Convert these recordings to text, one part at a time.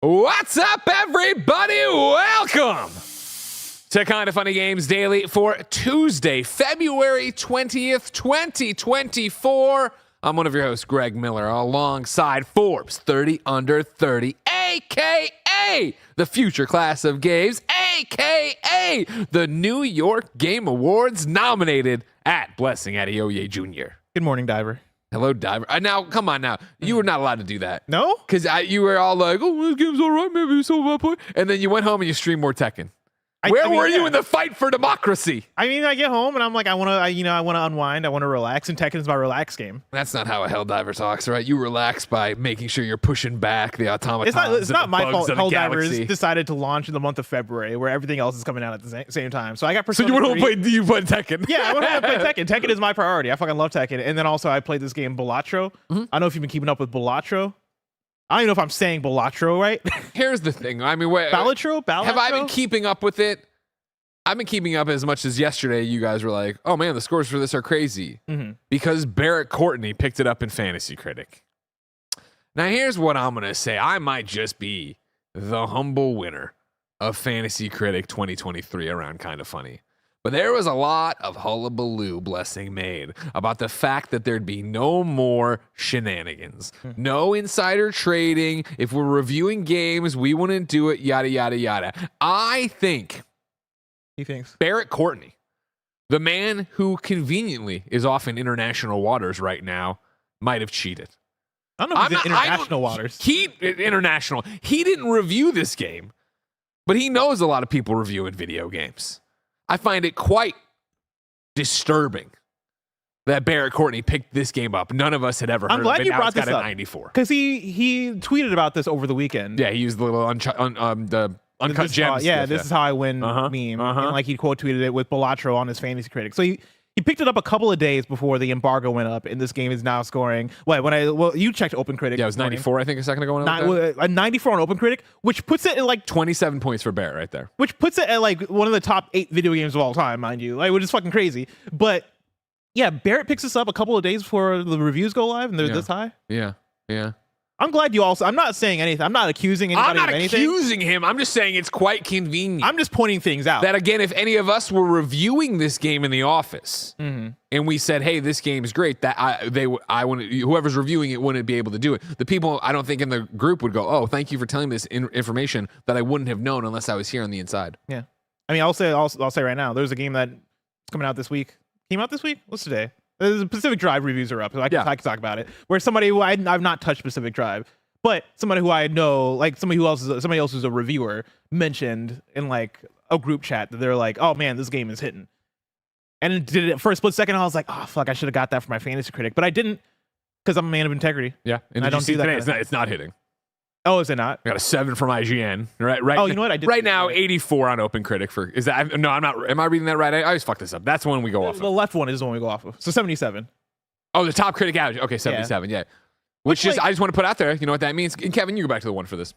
What's up, everybody? Welcome to Kinda Funny Games Daily for Tuesday, February 20th, 2024. I'm one of your hosts, Greg Miller, alongside Forbes 30 Under 30, a.k.a. the future class of games, a.k.a. the New York Game Awards nominated at Blessing Adeoye Jr. Good morning, Diver. Hello, Diver. Now, come on now. You were not allowed to do that. No? Because you were all like, oh, this game's all right, maybe so my point. And then you went home and you streamed more Tekken. Where were you in the fight for democracy? I mean, I get home and I'm like, I want to unwind. I want to relax. And Tekken is my relax game. That's not how a Helldiver talks, right? You relax by making sure you're pushing back the automatons. It's not my fault. Helldivers decided to launch in the month of February, where everything else is coming out at the same time. So I got Persona. So you want to play Tekken? Yeah, I want to play Tekken. Tekken is my priority. I fucking love Tekken. And then also I played this game Balatro. I don't know if you've been keeping up with Balatro. I don't even know if I'm saying Balatro right. Here's the thing. I mean, Balatro. Have I been keeping up with it? I've been keeping up as much as yesterday. You guys were like, oh man, the scores for this are crazy. Because Barrett Courtney picked it up in Fantasy Critic. Now here's what I'm going to say. I might just be the humble winner of Fantasy Critic 2023 around Kinda Funny. But there was a lot of hullabaloo Blessing made about the fact that there'd be no more shenanigans. No insider trading. If we're reviewing games, we wouldn't do it, yada, yada, yada. I think he thinks Barrett Courtney, the man who conveniently is off in international waters right now, might have cheated. I don't know if he's in international waters. International. He didn't review this game, but he knows a lot of people reviewing video games. I find it quite disturbing that Barrett Courtney picked this game up. None of us had ever heard of it. I'm glad you brought this up. 94. Because he tweeted about this over the weekend. Yeah, he used the little Uncut Gems. This is how I win meme. And like he quote tweeted it with Balatro on his Fantasy Critic. So he picked it up a couple of days before the embargo went up, and this game is now scoring. You checked Open Critic. Yeah, it was 94, I think, a second ago. A 94 on Open Critic, which puts it at like 27 points for Barrett right there. Which puts it at like one of the top 8 video games of all time, mind you. Like, which is fucking crazy. But yeah, Barrett picks this up a couple of days before the reviews go live, and they're this high. Yeah. I'm glad you also. I'm not saying anything. I'm not accusing anybody of anything. I'm not accusing him. I'm just saying it's quite convenient. I'm just pointing things out. That again, if any of us were reviewing this game in the office and we said, "Hey, this game is great," whoever's reviewing it wouldn't be able to do it. The people I don't think in the group would go, "Oh, thank you for telling me this information that I wouldn't have known unless I was here on the inside." Yeah, I mean, I'll say right now, there's a game that's coming out this week. Came out this week. What's today? The Pacific Drive reviews are up, so I can talk about it. Where somebody who I've not touched Pacific Drive, but somebody who I know, like somebody else who's a reviewer, mentioned in like a group chat that they're like, "Oh man, this game is hitting." And it did it for a split second. I was like, "Oh fuck, I should have got that for my Fantasy Critic," but I didn't because I'm a man of integrity. Yeah, and I don't do that. Today, it's not hitting. Oh, is it not? I got a 7 from IGN. Right. Oh, you know what? I did right now, 84 on Open Critic for. Is that? No, I'm not. Am I reading that right? I always fuck this up. That's the one we go off of. The left one is the one we go off of. So 77. Oh, the top critic average. Okay, 77. Yeah. Which I just want to put out there. You know what that means? And Kevin, you go back to the one for this.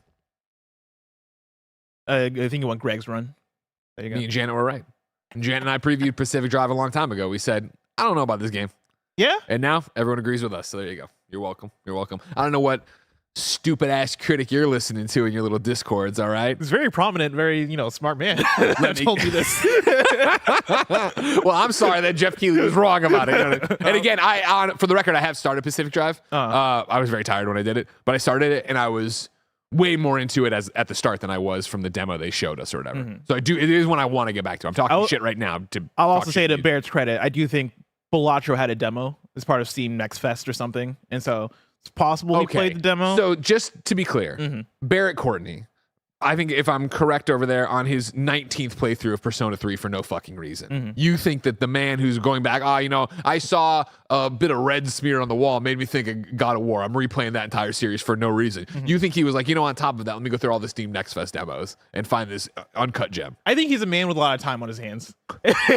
I think you want Greg's run. There you go. Me and Janet were right. Janet and I previewed Pacific Drive a long time ago. We said, I don't know about this game. Yeah. And now everyone agrees with us. So there you go. You're welcome. I don't know what stupid ass critic you're listening to in your little discords, all right? It's very prominent, very, smart man. That told you this. Well, I'm sorry that Jeff Keighley was wrong about it. And again, for the record, I have started Pacific Drive. I was very tired when I did it, but I started it and I was way more into it at the start than I was from the demo they showed us or whatever. So it is one I want to get back to. I'm talking shit right now. I'll also say to Barrett's credit, I do think Balatro had a demo as part of Steam Next Fest or something. And so it's possible he played the demo. So just to be clear, Barrett Courtney, I think if I'm correct over there on his 19th playthrough of Persona 3 for no fucking reason, you think that the man who's going back, I saw a bit of red smear on the wall, made me think of God of War. I'm replaying that entire series for no reason. You think he was like, on top of that, let me go through all the Steam Next Fest demos and find this uncut gem. I think he's a man with a lot of time on his hands.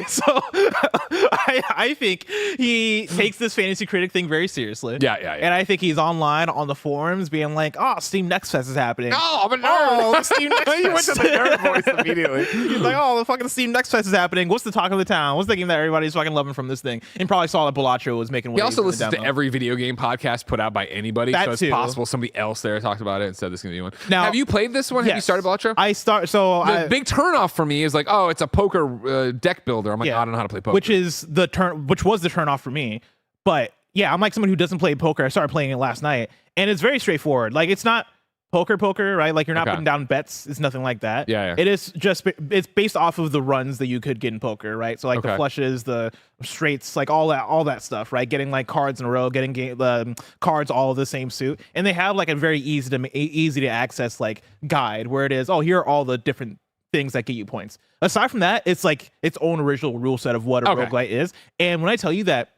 So I think he takes this fantasy critic thing very seriously. Yeah. And I think he's online on the forums being like, "Oh, Steam Next Fest is happening." Oh, I'm a nerd. Oh, Steam Next Fest. You went to the nerd voice immediately. He's like, "Oh, the fucking Steam Next Fest is happening. What's the talk of the town? What's the game that everybody's fucking loving from this thing?" And probably saw that Balatro was making. He also listens to every video game podcast put out by anybody, That so it's too. possible somebody else there talked about it and said this is gonna be one. Now, have you played this one? Have you yes. started Balatro? The Big turnoff for me is like, oh, it's a poker deck builder. I'm like, oh, I don't know how to play poker. which was the turn off for me. But yeah, I'm like someone who doesn't play poker. I started playing it last night, and it's very straightforward. Like, it's not poker, right? Like, you're not putting down bets. It's nothing like that. Yeah. It is just, it's based off of the runs that you could get in poker, right? So like the flushes, the straights, like all that stuff, right? Getting like cards in a row, getting cards all of the same suit, and they have like a very easy to access like guide where it is, oh, here are all the different things that get you points. Aside from that, it's like its own original rule set of what a roguelite is. And when I tell you that,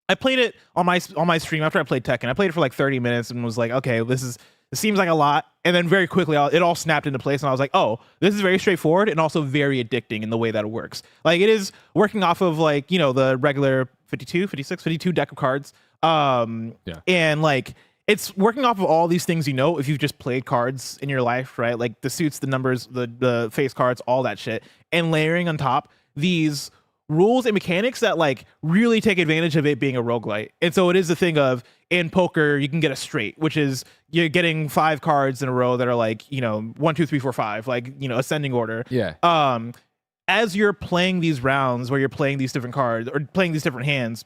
I played it on my stream after I played Tekken. I played it for like 30 minutes and was like, okay, it seems like a lot. And then very quickly, it all snapped into place. And I was like, oh, this is very straightforward and also very addicting in the way that it works. Like, it is working off of like, the regular 52 deck of cards. And like, it's working off of all these things, if you've just played cards in your life, right? Like the suits, the numbers, the face cards, all that shit. And layering on top these rules and mechanics that like really take advantage of it being a roguelite. And so it is the thing of, in poker, you can get a straight, which is you're getting 5 cards in a row that are like, 1, 2, 3, 4, 5, like, ascending order. Yeah. As you're playing these rounds where you're playing these different cards or playing these different hands,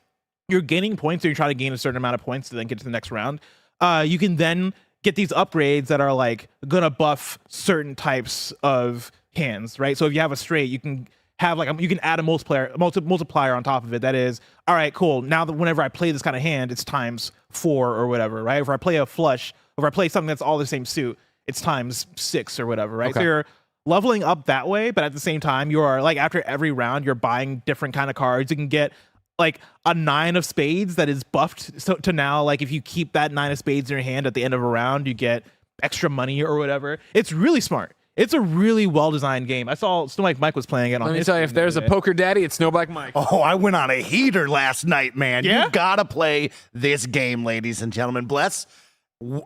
you're gaining points, or you're trying to gain a certain amount of points to then get to the next round. You can then get these upgrades that are like gonna buff certain types of hands, right? So if you have a straight, you can have like you can add a multiplier on top of it. That is, all right, cool. Now that whenever I play this kind of hand, it's times 4 or whatever, right? If I play a flush, if I play something that's all the same suit, it's times 6 or whatever, right? So you're leveling up that way, but at the same time, you are like, after every round, you're buying different kind of cards. You can get like a 9 of spades that is buffed to now, like, if you keep that 9 of spades in your hand at the end of a round, you get extra money or whatever. It's really smart. It's a really well-designed game. I saw Snowbike Mike was playing it on. Let me tell you, if there's a poker daddy, it's Snowbike Mike. Oh, I went on a heater last night, man. Yeah? You gotta play this game, ladies and gentlemen. Bless.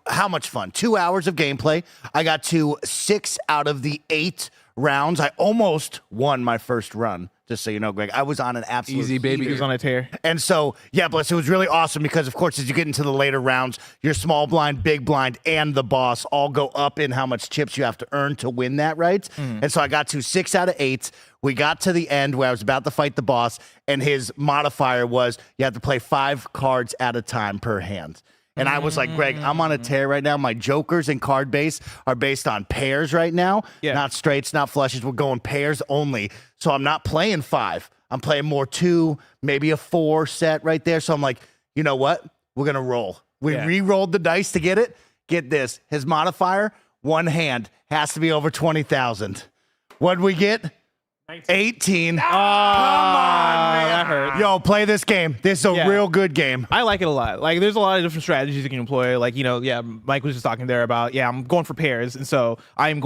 How much fun. 2 hours of gameplay. I got to 6 out of the 8 rounds. I almost won my first run. Just so you know, Greg, I was on an absolute easy, baby. He was on a tear. And so, yeah, Bless, it was really awesome because, of course, as you get into the later rounds, your small blind, big blind, and the boss all go up in how much chips you have to earn to win that, right? And so I got to 6 out of 8. We got to the end where I was about to fight the boss, and his modifier was you have to play 5 cards at a time per hand. And I was like, Greg, I'm on a tear right now. My jokers and card base are based on pairs right now. Yeah. Not straights, not flushes. We're going pairs only. So I'm not playing 5. I'm playing more 2, maybe a 4 set right there. So I'm like, you know what? We're going to roll. We re-rolled the dice to get it. Get this. His modifier, 1 hand, has to be over 20,000. What'd we get? 18. Come on, man. That hurt. Yo, play this game. This is a real good game. I like it a lot. Like, there's a lot of different strategies you can employ. Like, Mike was just talking there about, I'm going for pairs. And so I'm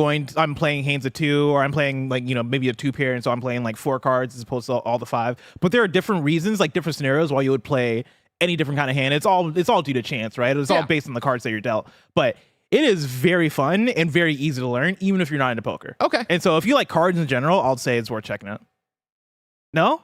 playing hands of 2, or I'm playing like, maybe a 2 pair. And so I'm playing like 4 cards as opposed to all the 5. But there are different reasons, like different scenarios why you would play any different kind of hand. It's all due to chance, right? It's all based on the cards that you're dealt. But it is very fun and very easy to learn, even if you're not into poker. Okay. And so if you like cards in general, I'll say it's worth checking out. No?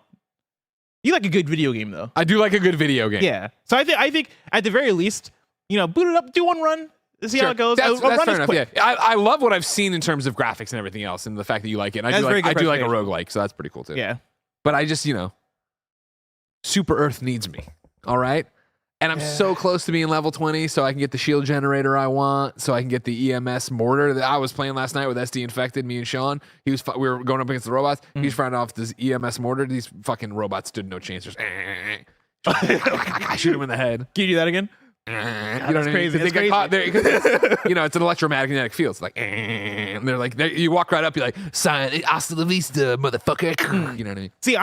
You like a good video game, though. I do like a good video game. Yeah. So I think at the very least, boot it up, do 1 run, see how it goes. That's run fair is enough. quick. Yeah. I love what I've seen in terms of graphics and everything else, and the fact that you like it. And I do like a roguelike, so that's pretty cool too. Yeah. But I just, Super Earth needs me. All right. And I'm so close to being level 20, so I can get the shield generator I want, so I can get the EMS mortar that I was playing last night with SD Infected, me and Sean. We were going up against the robots. He was firing off this EMS mortar. These fucking robots stood no chance. Just shoot him in the head. Can you do that again? You know what I mean? crazy. They get caught there. It's an electromagnetic field. It's like, and they're like, you walk right up, you're like, hasta la vista, motherfucker. You know what I mean? See,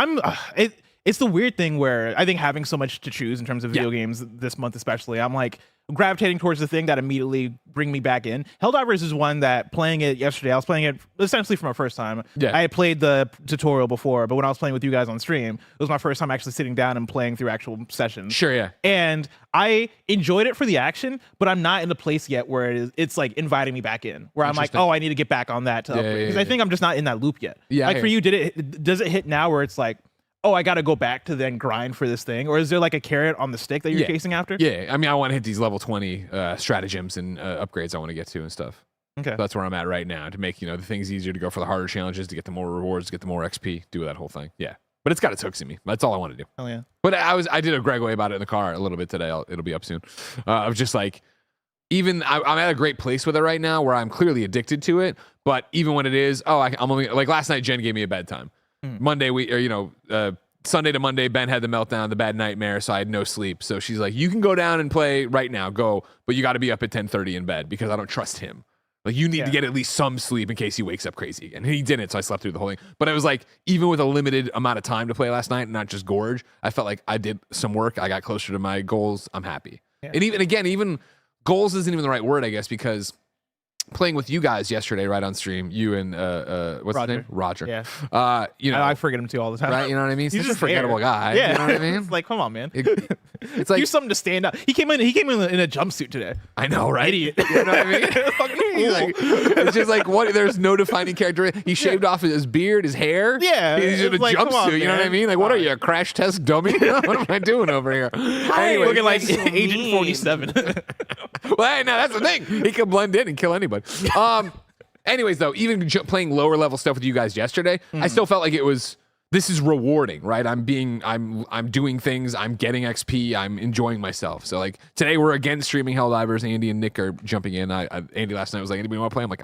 it's the weird thing where I think having so much to choose in terms of video games this month, especially, I'm like gravitating towards the thing that immediately bring me back in. Helldivers is one that playing it yesterday, I was playing it essentially for my first time. I had played the tutorial before, but when I was playing with you guys on stream, it was my first time actually sitting down and playing through actual sessions. Sure, yeah. And I enjoyed it for the action, but I'm not in the place yet where it's like inviting me back in, where I'm like, oh, I need to get back on that to upgrade. Because I think I'm just not in that loop yet. Yeah, like for you, does it hit now where it's like, oh, I got to go back to then grind for this thing? Or is there like a carrot on the stick that you're chasing after? Yeah, I mean, I want to hit these level 20 stratagems and upgrades I want to get to and stuff. Okay. So that's where I'm at right now, to make, the things easier, to go for the harder challenges, to get the more rewards, to get the more XP, do that whole thing. Yeah. But it's got its hooks in me. That's all I want to do. Oh, yeah. But I did a Greg way about it in the car a little bit today. It'll be up soon. Of just like, even I'm at a great place with it right now where I'm clearly addicted to it. But even when it is, I'm only, like last night, Jen gave me a bedtime. Monday, Sunday to Monday, Ben had the meltdown, the bad nightmare, so I had no sleep. So she's like, you can go down and play right now, go, but you got to be up at 10:30 in bed because I don't trust him. Like, you need to get at least some sleep in case he wakes up crazy again. And he didn't, so I slept through the whole thing. But I was like, even with a limited amount of time to play last night and not just gorge, I felt like I did some work. I got closer to my goals. I'm happy. Yeah. And even goals isn't even the right word, I guess, because playing with you guys yesterday, right on stream, you and what's his name? Roger. Yeah. I forget him too all the time. Right? You know what I mean? He's just a forgettable guy. Yeah. You know what I mean? It's like, come on, man. It's like, do something to stand out. He came in in a jumpsuit today. I know, right? Idiot. You know what I mean? It's just like, what? There's no defining character. He shaved off his beard, his hair. Yeah. He's in a like, jumpsuit. You know what I mean? Like, what are you, a crash test dummy? What am I doing over here? Anyway, looking like Agent 47. Well, hey, now that's the thing. He can blend in and kill anybody. Anyways, though, even playing lower level stuff with you guys yesterday, I still felt like this is rewarding, right? I'm doing things, I'm getting XP, I'm enjoying myself. So like today we're again streaming Helldivers. Andy and Nick are jumping in. Andy last night was like, anybody want to play? I'm like,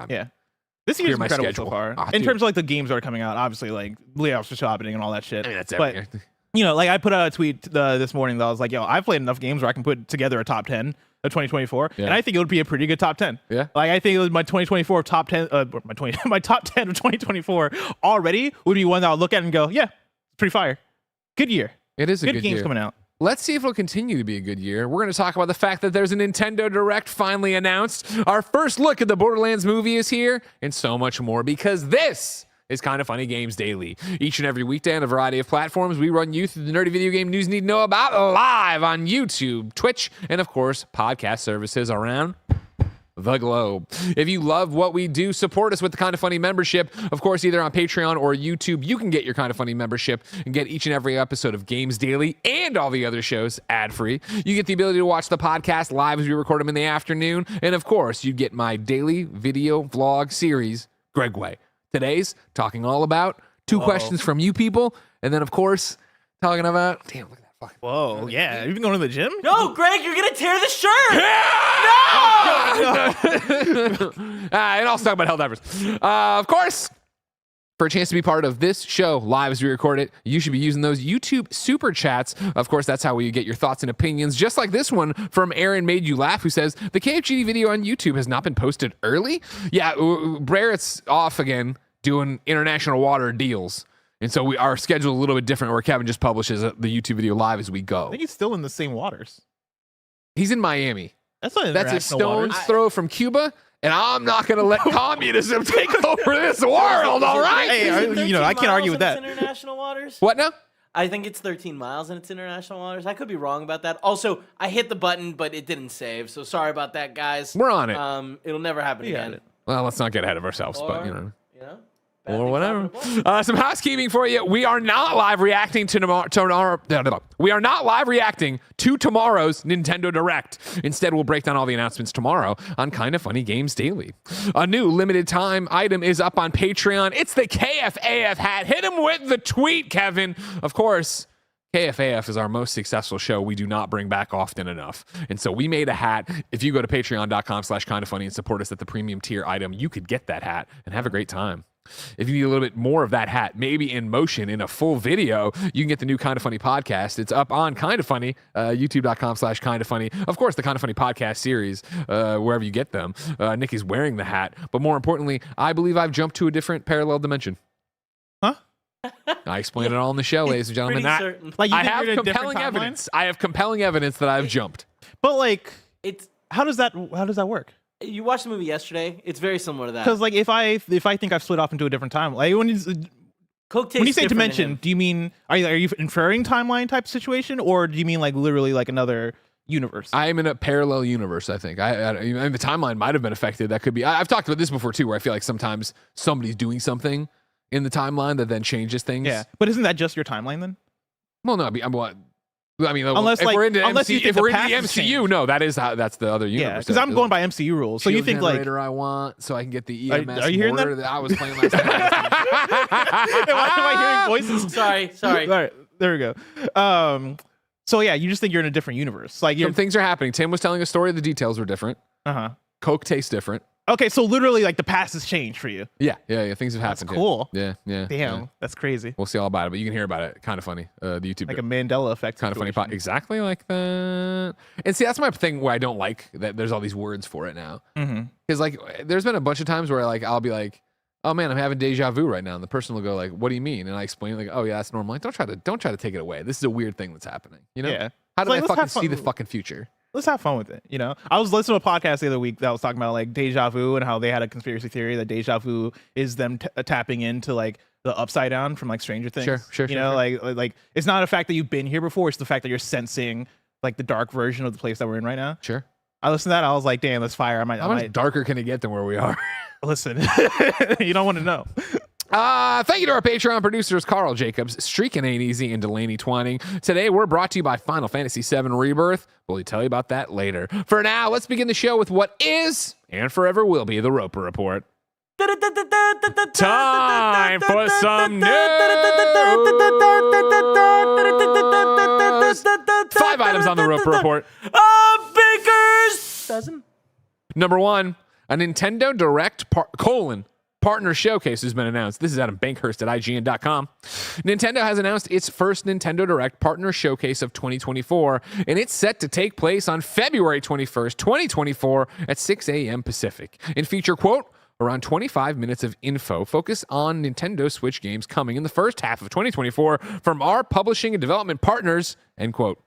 This year's incredible schedule so far. Oh, in terms of like the games that are coming out, obviously like layoffs for shopping and all that shit. I mean, that's but everything. like I put out a tweet this morning that I was like, yo, I've played enough games where I can put together a top 10 of 2024, and I think it would be a pretty good top 10. Yeah, like I think it was my 2024 top 10, my top 10 of 2024 already would be one that I'll look at and go, yeah, it's pretty fire. Good year. It is a good games year. coming out. Let's see if it'll continue to be a good year. We're going to talk about the fact that there's a Nintendo Direct finally announced. Our first look at the Borderlands movie is here, and so much more, because this is Kinda Funny Games Daily. Each and every weekday on a variety of platforms, we run you through the nerdy video game news you need to know about live on YouTube, Twitch, and of course, podcast services around the globe. If you love what we do, support us with the Kinda Funny membership. Of course, either on Patreon or YouTube, you can get your Kinda Funny membership and get each and every episode of Games Daily and all the other shows ad-free. You get the ability to watch the podcast live as we record them in the afternoon. And of course, you get my daily video vlog series, Greg Way. Today's talking all about two questions from you people. And then, of course, talking about... Damn, look at that fucking... Whoa, yeah. You've been going to the gym? No, Greg, you're going to tear the shirt! And also talk about Helldivers. Of course, for a chance to be part of this show live as we record it, you should be using those YouTube super chats. Of course, that's how we get your thoughts and opinions, just like this one from Aaron Made You Laugh, who says, the KFGD video on YouTube has not been posted early? Yeah, Barrett's off again doing international water deals. And so our schedule is a little bit different, where Kevin just publishes the YouTube video live as we go. I think he's still in the same waters. He's in Miami. That's not That's a stone's throw from Cuba, and I'm not going to let communism take over this world, all right? Hey, I can't argue with that. International waters? What now? I think it's 13 miles and it's international waters. I could be wrong about that. Also, I hit the button, but it didn't save, so sorry about that, guys. We're on it. It'll never happen again. Well, let's not get ahead of ourselves, but, you know. Or whatever. Some housekeeping for you. We are not live reacting to tomorrow. We are not live reacting to tomorrow's Nintendo Direct. Instead, we'll break down all the announcements tomorrow on Kinda Funny Games Daily. A new limited time item is up on Patreon. It's the KFAF hat. Hit him with the tweet, Kevin. Of course, KFAF is our most successful show we do not bring back often enough. And so we made a hat. If you go to patreon.com/kindafunny and support us at the premium tier item, you could get that hat and have a great time. If you need a little bit more of that hat, maybe in motion in a full video, you can get the new Kinda Funny podcast. It's up on Kinda Funny, youtube.com/kindafunny. Of course, the Kinda Funny podcast series, wherever you get them. Nick is wearing the hat. But more importantly, I believe I've jumped to a different parallel dimension. Huh? I explained it all in the show, ladies and gentlemen. Pretty certain. Like, you I think have you're in a different compelling timeline? evidence. I have compelling evidence that I've jumped. But like, It's how does that work? you watched the movie yesterday. It's very similar to that. Because like, if I think I've split off into a different time, like when Coke tastes when you say different in dimension, him. do you mean are you inferring timeline type situation, or do you mean like literally like another universe? I am in a parallel universe, I think. I mean, the timeline might have been affected. That could be. I've talked about this before, too, where I feel like sometimes somebody's doing something in the timeline that then changes things. Yeah, but isn't that just your timeline then? Well, no, I mean, Unless, if like, we're into unless you think if we're the into the past has MCU, changed. no, that's the other universe. Yeah, because I'm going by MCU rules. So you Shield think like, generator I want, so I can get the EMS are you hearing mortar that I was playing last night. why am I hearing voices? Sorry. All right, there we go. So yeah, you just think you're in a different universe. Like you're Some things are happening. Tim was telling a story. The details were different. uh-huh. Coke tastes different. Okay, so literally like the past has changed for you. Yeah. Things have That's happened. cool. Yeah. Damn, yeah. that's crazy. We'll see all about it, but you can hear about it. Kind of funny. The YouTube Like a Mandela effect. kind of funny situation. exactly like that. And see, that's my thing where I don't like that there's all these words for it now. Mhm. Because like there's been a bunch of times where like I'll be like, oh man, I'm having deja vu right now, and the person will go like, what do you mean? And I explain like, oh yeah, that's normal. Like, don't try to take it away. This is a weird thing that's happening. You know? Yeah. How did Like, I let's fucking have fun. see the fucking future? Let's have fun with it. You know, I was listening to a podcast the other week that was talking about like deja vu and how they had a conspiracy theory that deja vu is them tapping into like the upside down from like Stranger Things. Sure, You know, like it's not a fact that you've been here before. It's the fact that you're sensing like the dark version of the place that we're in right now. Sure. I listened to that. I was like, damn, that's fire. How much darker can it get than where we are? Listen. You don't want to know. Thank you to our Patreon producers, Carl Jacobs, Streakin' Ain't Easy, and Delaney Twining. Today, we're brought to you by Final Fantasy VII Rebirth. We'll tell you about that later. For now, let's begin the show with what is and forever will be the Roper Report. Time for some news. 5 items on the Roper Report. Baker's dozen. Number 1, a Nintendo Direct Partner Showcase has been announced. This is Adam Bankhurst at IGN.com. Nintendo has announced its first Nintendo Direct Partner Showcase of 2024, and it's set to take place on February 21st, 2024 at 6 a.m. Pacific, and feature, quote, around 25 minutes of info focused on Nintendo Switch games coming in the first half of 2024 from our publishing and development partners, end quote.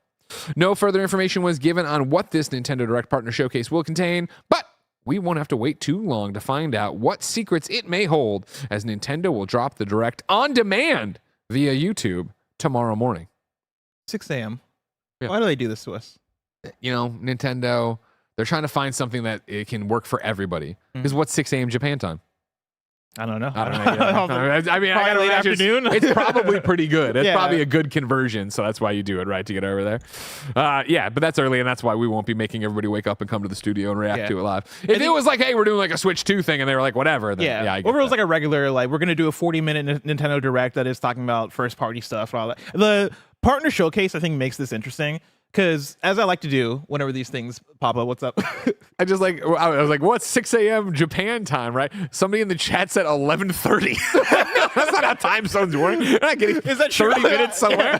No further information was given on what this Nintendo Direct Partner Showcase will contain, but we won't have to wait too long to find out what secrets it may hold, as Nintendo will drop the Direct on demand via YouTube tomorrow morning. 6 a.m. Yeah. Why do they do this to us? You know, Nintendo, they're trying to find something that it can work for everybody. Because what's 6 a.m. Japan time? I don't know. I don't know. I mean, I Probably gotta late imagine afternoon. It's probably pretty good. It's Yeah. probably a good conversion, so that's why you do it, right, to get over there. Yeah, but that's early, and that's why we won't be making everybody wake up and come to the studio and react to it live. If it was like, hey, we're doing like a Switch 2 thing, and they were like, whatever, then yeah, I get or if it was that. like a regular, like we're gonna do a 40-minute Nintendo Direct that is talking about first party stuff and all that. The partner showcase, I think, makes this interesting because, as I like to do whenever these things pop up, what's up? I was like, what's 6 a.m. Japan time, right? Somebody in the chat said 11:30. That's not how time zones work. You're not getting Is that true? 30 minutes somewhere.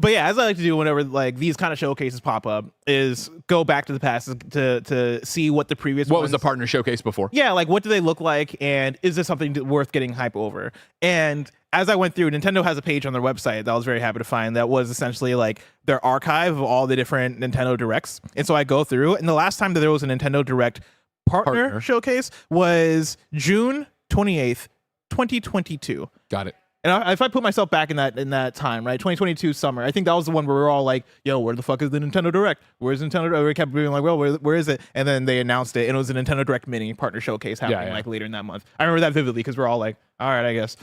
But yeah, as I like to do whenever like these kind of showcases pop up, is go back to the past to see what the previous What was the ones- partner showcase before? Yeah, like what do they look like, and is this something worth getting hype over? And as I went through, Nintendo has a page on their website that I was very happy to find that was essentially like their archive of all the different Nintendo Directs. And so I go through, and the last time that there was a Nintendo Direct partner showcase was June 28th, 2022. Got it. And if I put myself back in that time, right, 2022 summer, I think that was the one where we were all like, "Yo, where the fuck is the Nintendo Direct? Where's Nintendo Direct?" We kept being like, "Well, where is it?" And then they announced it, and it was a Nintendo Direct Mini partner showcase happening like later in that month. I remember that vividly because we're all like, "All right, I guess."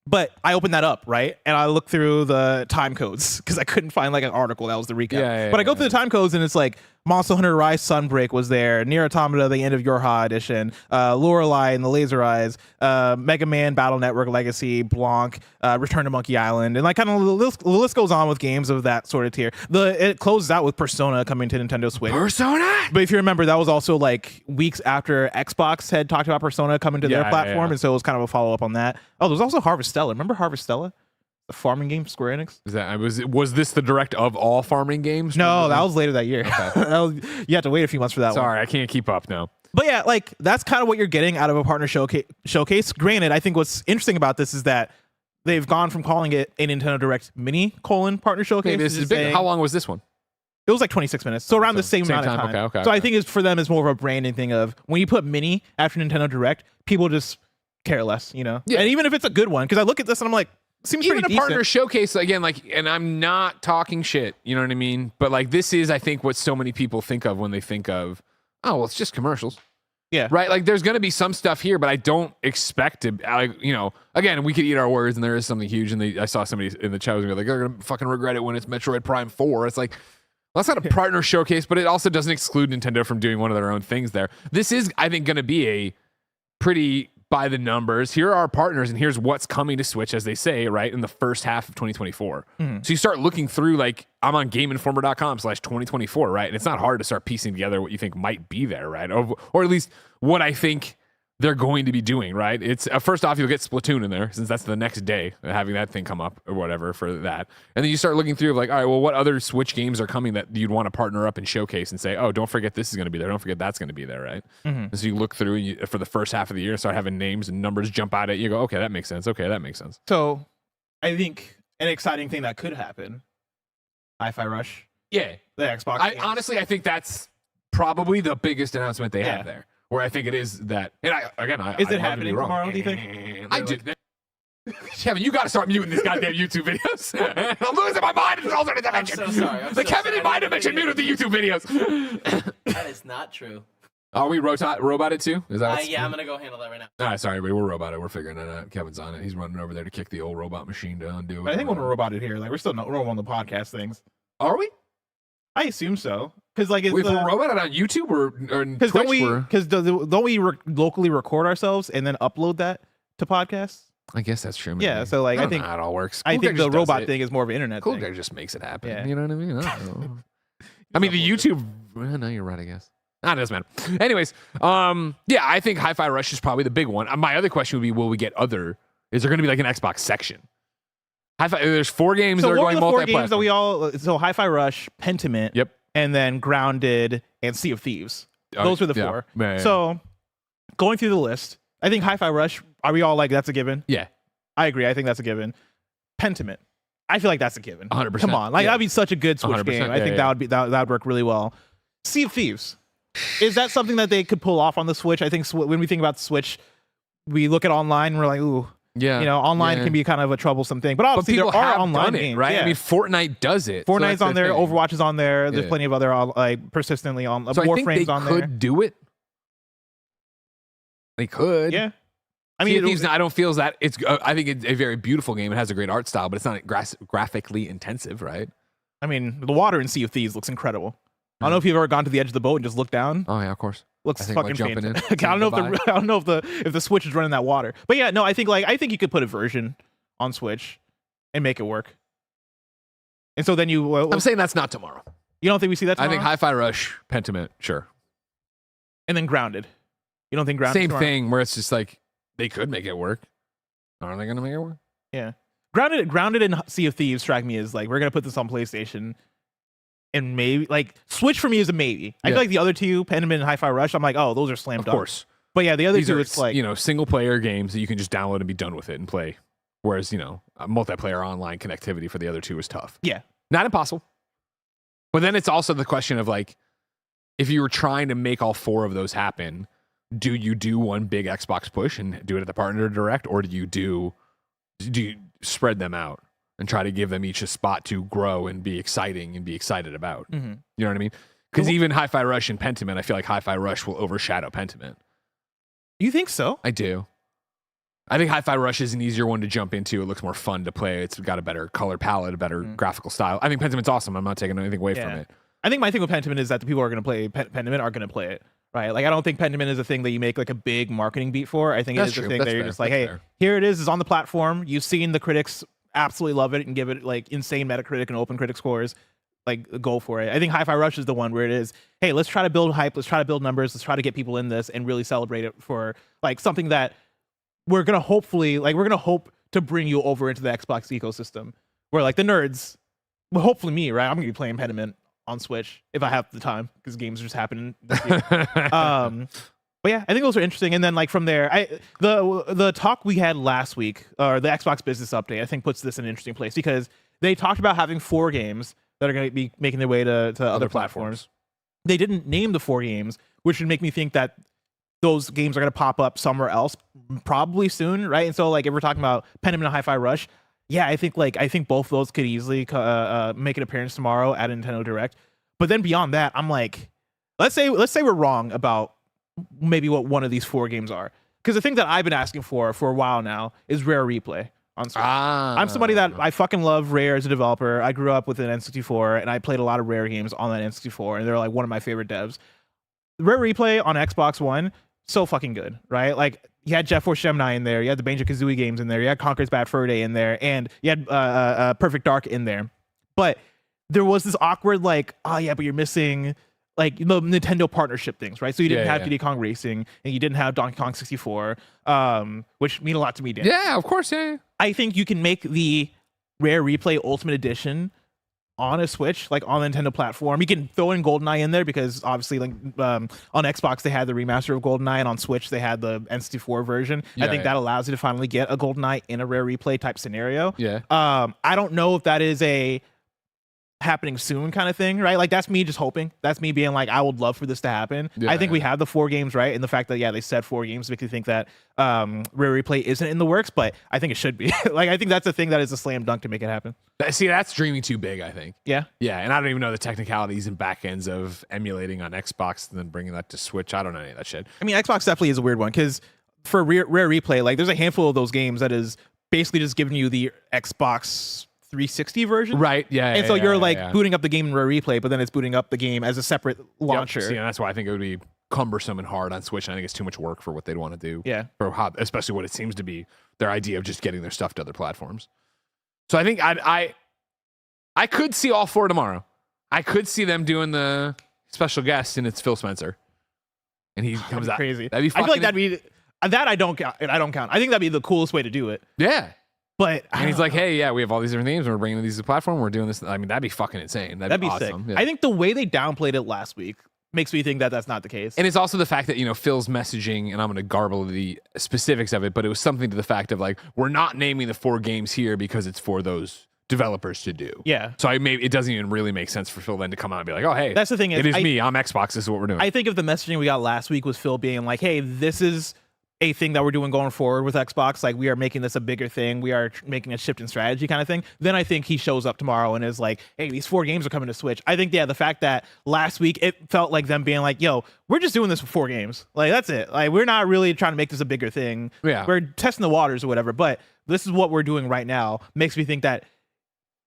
But I opened that up, right, and I looked through the time codes because I couldn't find like an article that was the recap. But I go through the time codes, and it's like Monster Hunter Rise Sunbreak was there, Nier Automata: The End of Yorha Edition, Lorelei and the Laser Eyes, Mega Man Battle Network Legacy, Blanc, Return to Monkey Island, and like kind of the list goes on with games of that sort of tier. It closes out with Persona coming to Nintendo Switch. Persona? But if you remember, that was also like weeks after Xbox had talked about Persona coming to their platform, and so it was kind of a follow up on that. Oh, there's also Harvestella. Remember Harvestella? The farming game, Square Enix? Is that was this the Direct of all farming games? No, that was later that year. You had to wait a few months for that one. Sorry, I can't keep up now. But yeah, like that's kind of what you're getting out of a partner showcase. Granted, I think what's interesting about this is that they've gone from calling it a Nintendo Direct Mini partner showcase. Maybe this is big. How long was this one? It was like 26 minutes, so around the same amount of time. Okay. So I think it's for them is more of a branding thing of when you put Mini after Nintendo Direct, people just care less, you know. Yeah. And even if it's a good one, because I look at this and I'm like, seems even pretty a partner decent. showcase again, like, and I'm not talking shit, you know what I mean? But like, this is, I think, what so many people think of when they think of, oh, well, it's just commercials. Yeah. Right. Like, there's going to be some stuff here, but I don't expect to, like, you know, again, we could eat our words and there is something huge. And I saw somebody in the chat was like, they're going to fucking regret it when it's Metroid Prime 4. It's like, well, that's not a partner showcase, but it also doesn't exclude Nintendo from doing one of their own things there. This is, I think, going to be a pretty by the numbers. Here are our partners, and here's what's coming to Switch, as they say, right, in the first half of 2024. So you start looking through, like, I'm on GameInformer.com/2024, right? And it's not hard to start piecing together what you think might be there, right? Or at least what I think they're going to be doing, right? It's first off, you'll get Splatoon in there, since that's the next day, having that thing come up or whatever for that. And then you start looking through, like, all right, well, what other Switch games are coming that you'd want to partner up and showcase and say, oh, don't forget this is going to be there. Don't forget that's going to be there, right? And so you look through and for the first half of the year, start having names and numbers jump out at you. You go, okay, that makes sense. Okay, that makes sense. So I think an exciting thing that could happen, Hi-Fi Rush, Yeah. the Xbox. Honestly, I think that's probably the biggest announcement they have there. Where I think it is that, and is it happening tomorrow? Do you think? I do. Kevin, you got to start muting these goddamn YouTube videos. I'm losing my mind in alternate dimension. I'm so sorry. The Kevin in my dimension muted the YouTube videos. That is not true. Are we roboted too? Is that? Yeah, I'm gonna go handle that right now. All right, sorry, everybody. We're roboted. We're figuring it out. Kevin's on it. He's running over there to kick the old robot machine to undo it. But I think when we're roboted here, like we're still not on the podcast things. Are we? I assume so. Because like, If we're roboted on YouTube or because Twitch, don't we locally record ourselves and then upload that to podcasts? I guess that's true. Maybe. Yeah, so like I I don't think know how it all works. I Cool think Guy the just does robot it. thing is more of an internet Cool thing. Guy just makes it happen. Yeah. You know what I mean? I don't know. I mean, the YouTube. Well, no, you're right. I guess. It doesn't matter. Anyways, yeah, I think Hi-Fi Rush is probably the big one. My other question would be, will we get other? Is there going to be like an Xbox section? Hi-Fi. There's 4 games that are going multi-platform. 4 games that we all? So Hi-Fi Rush, Pentiment. Yep. And then Grounded and Sea of Thieves. Those are the 4. Yeah. So going through the list, I think Hi-Fi Rush. Are we all like that's a given? Yeah. I agree. I think that's a given. Pentiment. I feel like that's a given. 100%. Come on, like that'd be such a good Switch 100%. game. I Yeah, think yeah. that would work really well. Sea of Thieves. Is that something that they could pull off on the Switch? I think when we think about the Switch, we look at online and we're like, ooh, Yeah. you know, online can be kind of a troublesome thing. But obviously, people there are have online done it, games, right? Yeah. I mean, Fortnite does it. Fortnite's on there, thing. Overwatch is on there. There's Yeah. plenty of other like persistently on. So I think Warframe's they on could there. do it. They could. Yeah. I mean, I don't feel that it's. I think it's a very beautiful game. It has a great art style, but it's not graphically intensive, right? I mean, the water in Sea of Thieves looks incredible. I don't know if you've ever gone to the edge of the boat and just looked down. Oh yeah, of course. Looks I think fucking about jumping in, fantastic. I don't know if the Switch is running that water. But yeah, no, I think you could put a version on Switch and make it work. And so then I'm saying that's not tomorrow. You don't think we see that tomorrow? I think Hi-Fi Rush, Pentiment, sure. And then Grounded. You don't think Grounded Same tomorrow? thing where it's just like they could make it work. Are they gonna make it work? Yeah. Grounded and Sea of Thieves strike me as like we're gonna put this on PlayStation. And maybe like Switch for me is a maybe. I feel like the other two, Pentiment and Hi-Fi Rush, I'm like, oh, those are slam dunk. Of course. But yeah, the other These two, are, it's like single player games that you can just download and be done with it and play. Whereas, multiplayer online connectivity for the other two is tough. Yeah. Not impossible. But then it's also the question of like, if you were trying to make all 4 of those happen, do you do one big Xbox push and do it at the partner direct, or do you spread them out and try to give them each a spot to grow and be exciting and be excited about? Mm-hmm. You know what I mean? Because even Hi-Fi Rush and Pentiment, I feel like Hi-Fi Rush will overshadow Pentiment. You think so? I do. I think Hi-Fi Rush is an easier one to jump into. It looks more fun to play. It's got a better color palette, a better graphical style. I think Pentiment's awesome. I'm not taking anything away from it. I think my thing with Pentiment is that the people who are going to play Pentiment are going to play it, right? Like, I don't think Pentiment is a thing that you make like a big marketing beat for. I think That's it is true. a thing That's that you're fair. just like, That's hey, fair. here it is. It's on the platform. You've seen the critics absolutely love it and give it like insane Metacritic and open critic scores. Like, go for it. I think Hi-Fi Rush is the one where it is, hey, let's try to build hype. Let's try to build numbers. Let's try to get people in this and really celebrate it for like something that we're going to hope to bring you over into the Xbox ecosystem where like the nerds, well, hopefully me, right? I'm going to be playing Pentiment on Switch if I have the time because games are just happening this year. But yeah, I think those are interesting. And then like from there, the talk we had last week, or the Xbox business update, I think puts this in an interesting place because they talked about having 4 games that are going to be making their way to other platforms. They didn't name the 4 games, which would make me think that those games are going to pop up somewhere else probably soon, right? And so like if we're talking about Pentiment and Hi-Fi Rush, yeah, I think both of those could easily make an appearance tomorrow at Nintendo Direct. But then beyond that, I'm like, let's say we're wrong about maybe what one of these 4 games are, because the thing that I've been asking for a while now is Rare Replay on Switch. I'm somebody that I fucking love Rare as a developer. I grew up with an N64 and I played a lot of Rare games on that N64, and they're like one of my favorite devs. Rare Replay on Xbox One, so fucking good, right? Like you had Jet Force Gemini in there, you had the Banjo-Kazooie games in there, you had Conker's Bad Fur Day in there, and you had Perfect Dark in there. But there was this awkward like, oh yeah, but you're missing like the Nintendo partnership things, right? So you didn't have Diddy Kong Racing, and you didn't have Donkey Kong 64, which mean a lot to me, Dan. Yeah, of course, yeah. I think you can make the Rare Replay Ultimate Edition on a Switch, like on the Nintendo platform. You can throw in GoldenEye in there because obviously, like on Xbox they had the remaster of GoldenEye, and on Switch they had the N64 version. I think that allows you to finally get a GoldenEye in a Rare Replay type scenario. Yeah. I don't know if that is a happening soon kind of thing, right? Like that's me just hoping. That's me being like, I would love for this to happen. I think we have the 4 games, right? And the fact that they said 4 games makes me think that Rare Replay isn't in the works, but I think it should be. Like I think that's a thing that is a slam dunk to make it happen. See, that's dreaming too big, I think. Yeah. Yeah, and I don't even know the technicalities and backends of emulating on Xbox and then bringing that to Switch. I don't know any of that shit. I mean, Xbox definitely is a weird one because for Rare Replay, like there's a handful of those games that is basically just giving you the Xbox 360 version, right? Yeah, and so you're like booting up the game in Rare Replay, but then it's booting up the game as a separate launcher. See, and that's why I think it would be cumbersome and hard on Switch. And I think it's too much work for what they'd want to do. Yeah, for how, especially what it seems to be their idea of just getting their stuff to other platforms. So I think I could see all 4 tomorrow. I could see them doing the special guest, and it's Phil Spencer, and he comes out crazy. That'd be fucking I feel like that'd be that I don't count. I think that'd be the coolest way to do it. Yeah. But and he's like, hey, yeah, we have all these different themes. We're bringing these to the platform. We're doing this. I mean, that'd be fucking insane. That'd be awesome. Sick. Yeah. I think the way they downplayed it last week makes me think that that's not the case. And it's also the fact that, Phil's messaging, and I'm going to garble the specifics of it, but it was something to the fact of like, we're not naming the 4 games here because it's for those developers to do. Yeah. So it doesn't even really make sense for Phil then to come out and be like, oh, hey, that's the thing. It is me. I'm Xbox. This is what we're doing. I think if the messaging we got last week was Phil being like, hey, this is a thing that we're doing going forward with Xbox, like we are making this a bigger thing, we are making a shift in strategy kind of thing, then I think he shows up tomorrow and is like, hey, these 4 games are coming to Switch. I think, the fact that last week it felt like them being like, yo, we're just doing this for 4 games. Like, that's it. Like, we're not really trying to make this a bigger thing. Yeah. We're testing the waters or whatever, but this is what we're doing right now. Makes me think that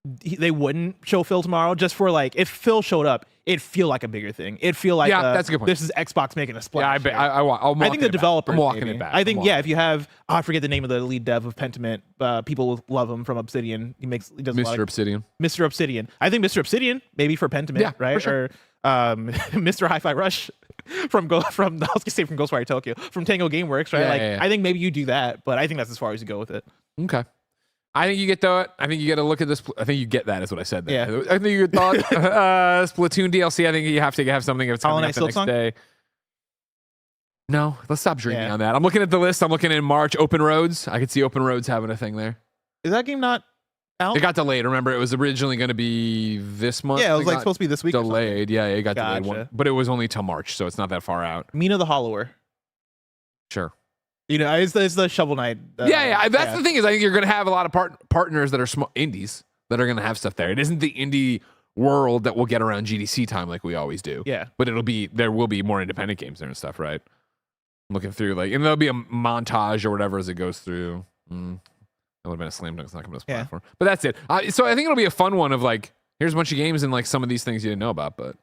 they wouldn't show Phil tomorrow just for like, if Phil showed up, it'd feel like a bigger thing. It'd feel like that's a good point. This is Xbox making a splash. Yeah, I think the developers. I'm walking it back. I think if you have, I forget the name of the lead dev of Pentiment. People will love him from Obsidian. He does Mr. Obsidian. Mr. Obsidian. I think Mr. Obsidian maybe for Pentiment, right? For sure. Or Mr. Hi-Fi Rush from Ghostwire Tokyo, from Tango Gameworks, right? I think maybe you do that, but I think that's as far as you go with it. Okay. I think you get that. I think you get to look at this. I think you get that is what I said there. Yeah. I think you thought Splatoon DLC. I think you have to have something if it's coming up the next day. No, let's stop dreaming on that. I'm looking at the list. I'm looking in March. Open Roads. I could see Open Roads having a thing there. Is that game not out? It got delayed. Remember, it was originally going to be this month. Yeah, it was like supposed to be this week. Delayed. Yeah, it got delayed. But it was only till March, so it's not that far out. Mina the Hollower. Sure. It's the Shovel Knight. That's the thing is I think you're going to have a lot of partners that are small indies that are going to have stuff there. It isn't the indie world that we'll get around GDC time like we always do. Yeah. But there will be more independent games there and stuff, right? I'm looking through and there'll be a montage or whatever as it goes through. That would have been a slam dunk. It's not coming to this platform. But that's it. So I think it'll be a fun one of like, here's a bunch of games and like some of these things you didn't know about, but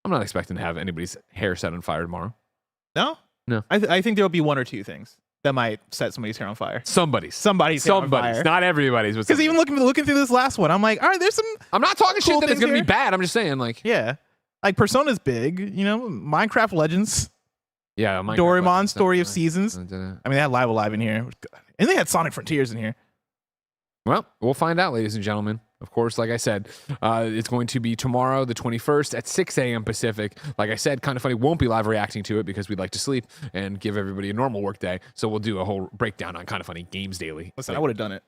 I'm not expecting to have anybody's hair set on fire tomorrow. No? No. I think there'll be 1 or 2 things that might set somebody's hair on fire. Somebody's hair on fire. Not everybody's. Because even looking through this last one, I'm like, all right, there's some. I'm not talking cool shit that it's going to here. be bad. I'm just saying, like. Yeah. Like, Persona's big, Minecraft Legends. Yeah. Minecraft Doraemon, Legends, Story of Seasons. I mean, they had Live Alive in here. And they had Sonic Frontiers in here. Well, we'll find out, ladies and gentlemen. Of course, like I said, it's going to be tomorrow, the 21st at 6 a.m. Pacific. Like I said, Kind of Funny won't be live reacting to it because we'd like to sleep and give everybody a normal work day. So we'll do a whole breakdown on Kind of Funny Games Daily. Listen, I would have done it.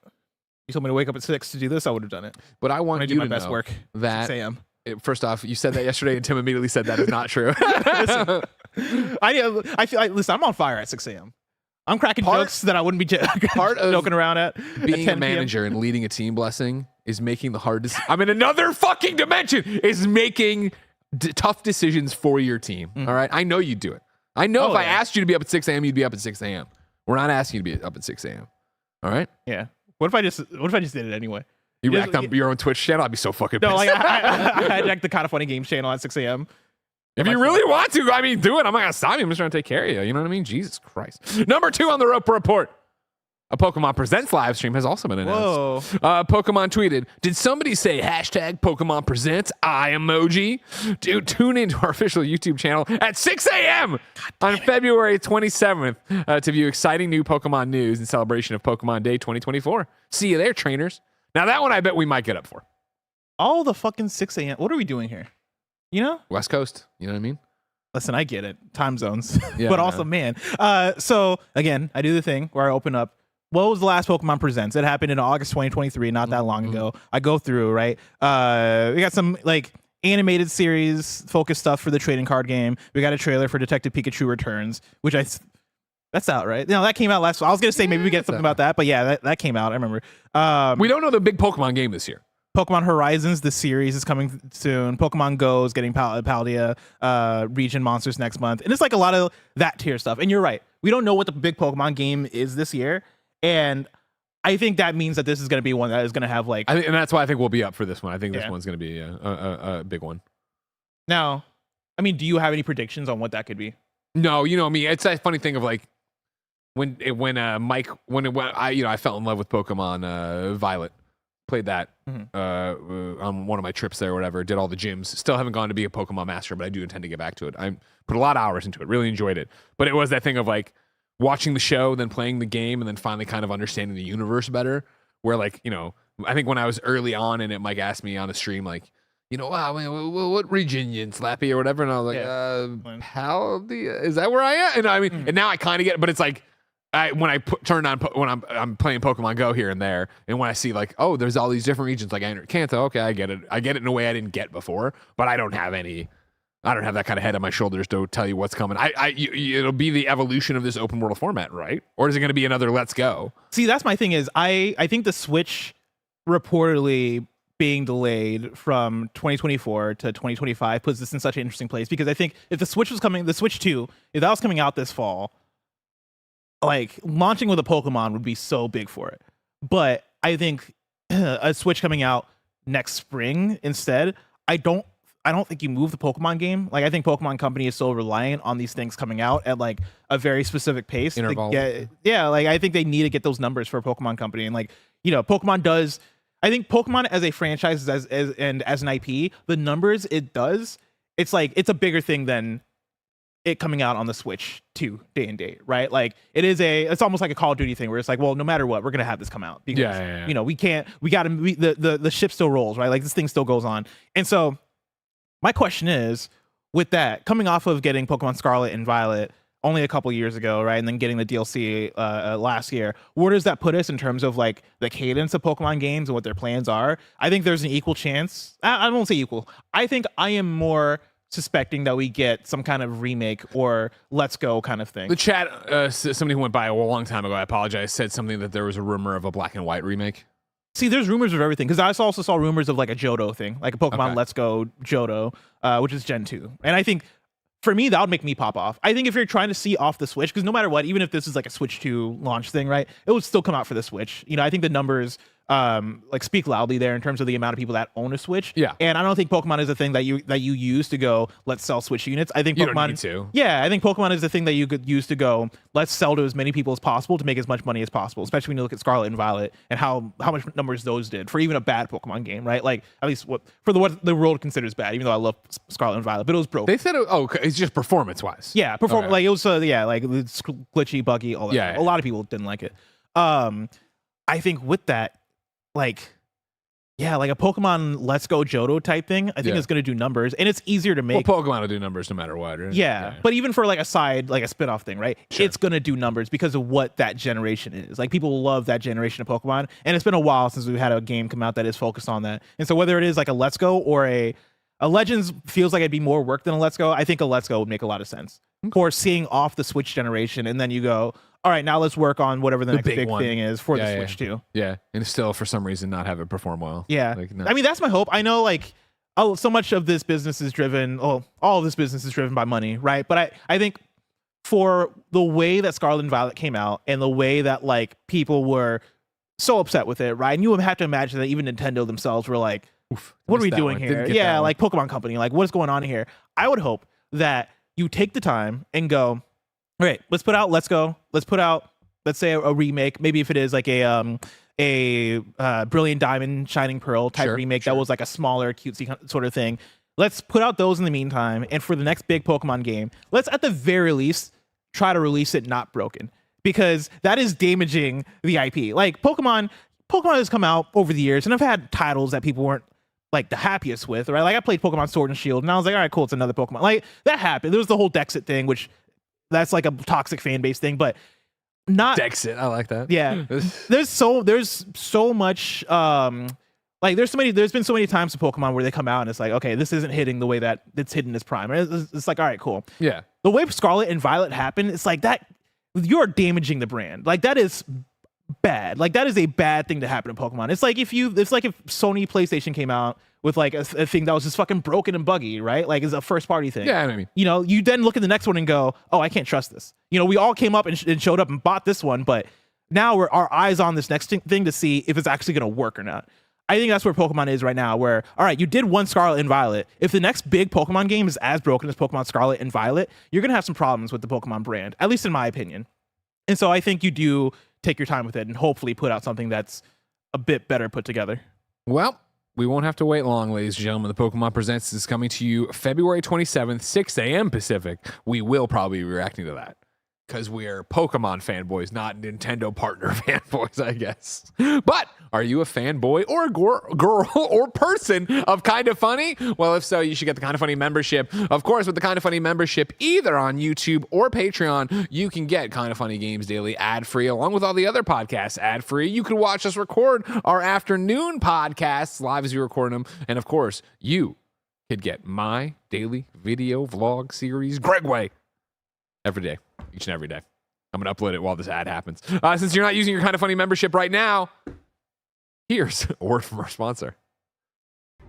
You told me to wake up at 6 to do this, I would have done it. But I want I you do my to best know work. that 6 a.m. First off, you said that yesterday, and Tim immediately said that is not true. Listen, I feel like, listen, I'm on fire at 6 a.m. I'm cracking jokes that I wouldn't be part of joking around at. Being at a manager and leading a team, Blessing, is making the hard decisions. I'm in another fucking dimension. Is making tough decisions for your team. All right, I know you'd do it. I know if I asked you to be up at 6 a.m., you'd be up at 6 a.m. We're not asking you to be up at 6 a.m. All right? Yeah. What if I just did it anyway? You racked up your own Twitch channel? I'd be so fucking pissed. No, like I hijacked the Kind of Funny Games channel at 6 a.m. If you really want to, I mean, do it. I'm not going to stop you. I'm just trying to take care of you. You know what I mean? Jesus Christ. Number 2 on the Rope Report. A Pokemon Presents live stream has also been announced. Pokemon tweeted, did somebody say hashtag Pokemon Presents eye emoji? Dude, tune into our official YouTube channel at 6 a.m. on February 27th to view exciting new Pokemon news in celebration of Pokemon Day 2024. See you there, trainers. Now that one I bet we might get up for. All the fucking 6 a.m. What are we doing here? You know? West Coast. You know what I mean? Listen, I get it. Time zones. Yeah, but also, man. So, again, I do the thing where I open up. What was the last Pokemon Presents? It happened in August 2023, not that long ago. I go through, right? We got some, like, animated series focused stuff for the trading card game. We got a trailer for Detective Pikachu Returns, which that's out, right? No, that came out last. I was gonna say maybe we get something about that, but yeah, that came out. I remember. We don't know the big Pokemon game this year. Pokemon Horizons, the series, is coming soon. Pokemon Go is getting Paldea region monsters next month, and it's like a lot of that tier stuff. And you're right, we don't know what the big Pokemon game is this year, and I think that means that this is going to be one that is going to have like. And that's why I think we'll be up for this one. I think this one's going to be a big one. Now, I mean, do you have any predictions on what that could be? No, you know me. It's that funny thing of like when I fell in love with Pokemon Violet. Played that on one of my trips there or whatever, did all the gyms. Still haven't gone to be a Pokemon master, but I do intend to get back to it. I put a lot of hours into it, really enjoyed it. But it was that thing of like watching the show, then playing the game, and then finally kind of understanding the universe better. Where like, you know, I think when I was early on and it, Mike asked me on the stream, like, you know, wow, what region you in Slappy or whatever? And I was like, Paldea, is that where I am? And I mean, and now I kind of get it, but it's like, when I turn on when I'm playing Pokemon Go here and there, and when I see like, oh, there's all these different regions, like I entered Kanto, okay, I get it in a way I didn't get before, but I don't have that kind of head on my shoulders to tell you what's coming. It'll be the evolution of this open world format, right? Or is it going to be another Let's Go? See, that's my thing is I think the Switch reportedly being delayed from 2024 to 2025 puts this in such an interesting place, because I think if the Switch 2, if that was coming out this fall, like launching with a Pokemon would be so big for it. But I think a Switch coming out next spring instead, I don't think you move the Pokemon game. Like I think Pokemon Company is so reliant on these things coming out at like a very specific pace. Like I think they need to get those numbers for Pokemon Company. And like, you know, I think Pokemon as a franchise as an IP, the numbers it does, it's like it's a bigger thing than it coming out on the Switch 2 day and date, right? Like it's almost like a Call of Duty thing where it's like, well, no matter what, we're gonna have this come out because you know the ship still rolls, right? Like this thing still goes on. And so my question is, with that coming off of getting Pokemon Scarlet and Violet only a couple years ago, right, and then getting the DLC last year, where does that put us in terms of like the cadence of Pokemon games and what their plans are? I think there's an equal chance. I won't say equal. I think I am more suspecting that we get some kind of remake or Let's Go kind of thing. The chat, somebody who went by a long time ago, I apologize, said something that there was a rumor of a Black and White remake. See, there's rumors of everything, because I also saw rumors of like a Johto thing, like a Pokemon Let's Go Johto, which is Gen 2. And I think for me, that would make me pop off. I think if you're trying to see off the Switch, because no matter what, even if this is like a Switch 2 launch thing, right, it would still come out for the Switch. You know, I think the numbers like speak loudly there in terms of the amount of people that own a Switch. Yeah. And I don't think Pokemon is a thing that you use to go, let's sell Switch units. I think you Pokemon don't need to. Yeah, I think Pokemon is the thing that you could use to go, let's sell to as many people as possible to make as much money as possible, especially when you look at Scarlet and Violet and how much numbers those did for even a bad Pokemon game, right? Like at least what the world considers bad, even though I love Scarlet and Violet, but it was broke. They said it's just performance wise. Yeah, like it was like it's glitchy, buggy, all that. Yeah, a lot of people didn't like it. I think with that, like, Yeah, like a Pokemon Let's Go Johto type thing, I think it's going to do numbers, and it's easier to make. Well, Pokemon will do numbers no matter what, right? Yeah, but even for like a side, like a spin-off thing, right? Sure. It's going to do numbers because of what that generation is. Like people love that generation of Pokemon, and it's been a while since we've had a game come out that is focused on that. And so whether it is like a Let's Go or a Legends feels like it'd be more work than a Let's Go, I think a Let's Go would make a lot of sense. For seeing off the Switch generation, and then you go, all right, now let's work on whatever the next big thing is for the Switch too. Yeah, and still for some reason not have it perform well. Yeah, Like, no. I mean that's my hope. I know like so much of this business is driven. Oh, all of this business is driven by money, right? But I think for the way that Scarlet and Violet came out and the way that like people were so upset with it, right? And you would have to imagine that even Nintendo themselves were like, what are we doing here? Yeah, like Pokemon Company, like what's going on here? I would hope that you take the time and go, all right, let's put out Let's Go. Let's put out, let's say a remake. Maybe if it is like a Brilliant Diamond, Shining Pearl type remake that was like a smaller, cutesy sort of thing. Let's put out those in the meantime. And for the next big Pokemon game, let's at the very least try to release it not broken, because that is damaging the IP. Like Pokemon has come out over the years and I've had titles that people weren't like the happiest with, right? Like I played Pokemon Sword and Shield and I was like, all right, cool, it's another Pokemon. Like that happened. There was the whole Dexit thing, which that's like a toxic fan base thing, but not Dexit. I like that. Yeah. there's so much like there's been so many times in Pokemon where they come out and it's like, okay, this isn't hitting the way that it's hitting its prime. It's like, all right, cool. Yeah. The way Scarlet and Violet happened, it's like that you're damaging the brand. Like that is bad. Like that is a bad thing to happen in Pokemon. It's like if Sony PlayStation came out with like a thing that was just fucking broken and buggy, right? Like it's a first party thing. Yeah, I mean, you know, you then look at the next one and go, oh, I can't trust this. You know, we all came up and showed up and bought this one, but now our eyes on this next thing to see if it's actually going to work or not. I think that's where Pokemon is right now, where, all right, you did one Scarlet and Violet. If the next big Pokemon game is as broken as Pokemon Scarlet and Violet, you're going to have some problems with the Pokemon brand, at least in my opinion. And so I think you do take your time with it and hopefully put out something that's a bit better put together. Well, we won't have to wait long, ladies and gentlemen. The Pokemon Presents is coming to you February 27th, 6 a.m. Pacific. We will probably be reacting to that because we are Pokemon fanboys, not Nintendo partner fanboys, I guess. But are you a fanboy or a girl or person of Kind of Funny? Well, if so, you should get the Kind of Funny membership. Of course, with the Kind of Funny membership, either on YouTube or Patreon, you can get Kind of Funny Games Daily ad-free, along with all the other podcasts ad-free. You can watch us record our afternoon podcasts live as we record them. And of course, you could get my daily video vlog series, Gregway, every day, each and every day. I'm going to upload it while this ad happens. Since you're not using your Kind of Funny membership right now, here's a word from our sponsor.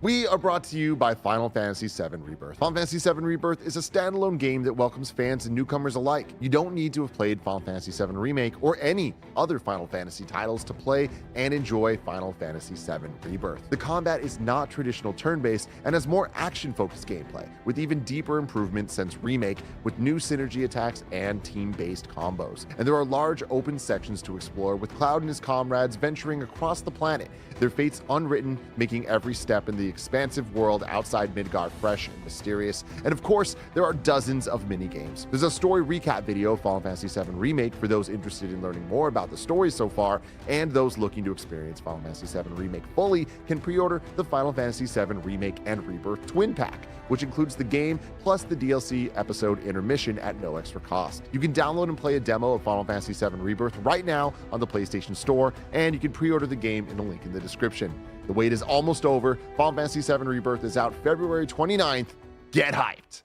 We are brought to you by Final Fantasy VII Rebirth. Final Fantasy VII Rebirth is a standalone game that welcomes fans and newcomers alike. You don't need to have played Final Fantasy VII Remake or any other Final Fantasy titles to play and enjoy Final Fantasy VII Rebirth. The combat is not traditional turn-based and has more action-focused gameplay, with even deeper improvements since Remake, with new synergy attacks and team-based combos. And there are large open sections to explore, with Cloud and his comrades venturing across the planet, their fates unwritten, making every step in the expansive world outside Midgard fresh and mysterious. And of course, there are dozens of mini-games. There's a story recap video of Final Fantasy VII Remake for those interested in learning more about the story so far, and those looking to experience Final Fantasy VII Remake fully can pre-order the Final Fantasy VII Remake and Rebirth Twin Pack, which includes the game plus the DLC episode intermission at no extra cost. You can download and play a demo of Final Fantasy VII Rebirth right now on the PlayStation Store, and you can pre-order the game in the link in the description. The wait is almost over. Final Fantasy VII Rebirth is out February 29th. Get hyped.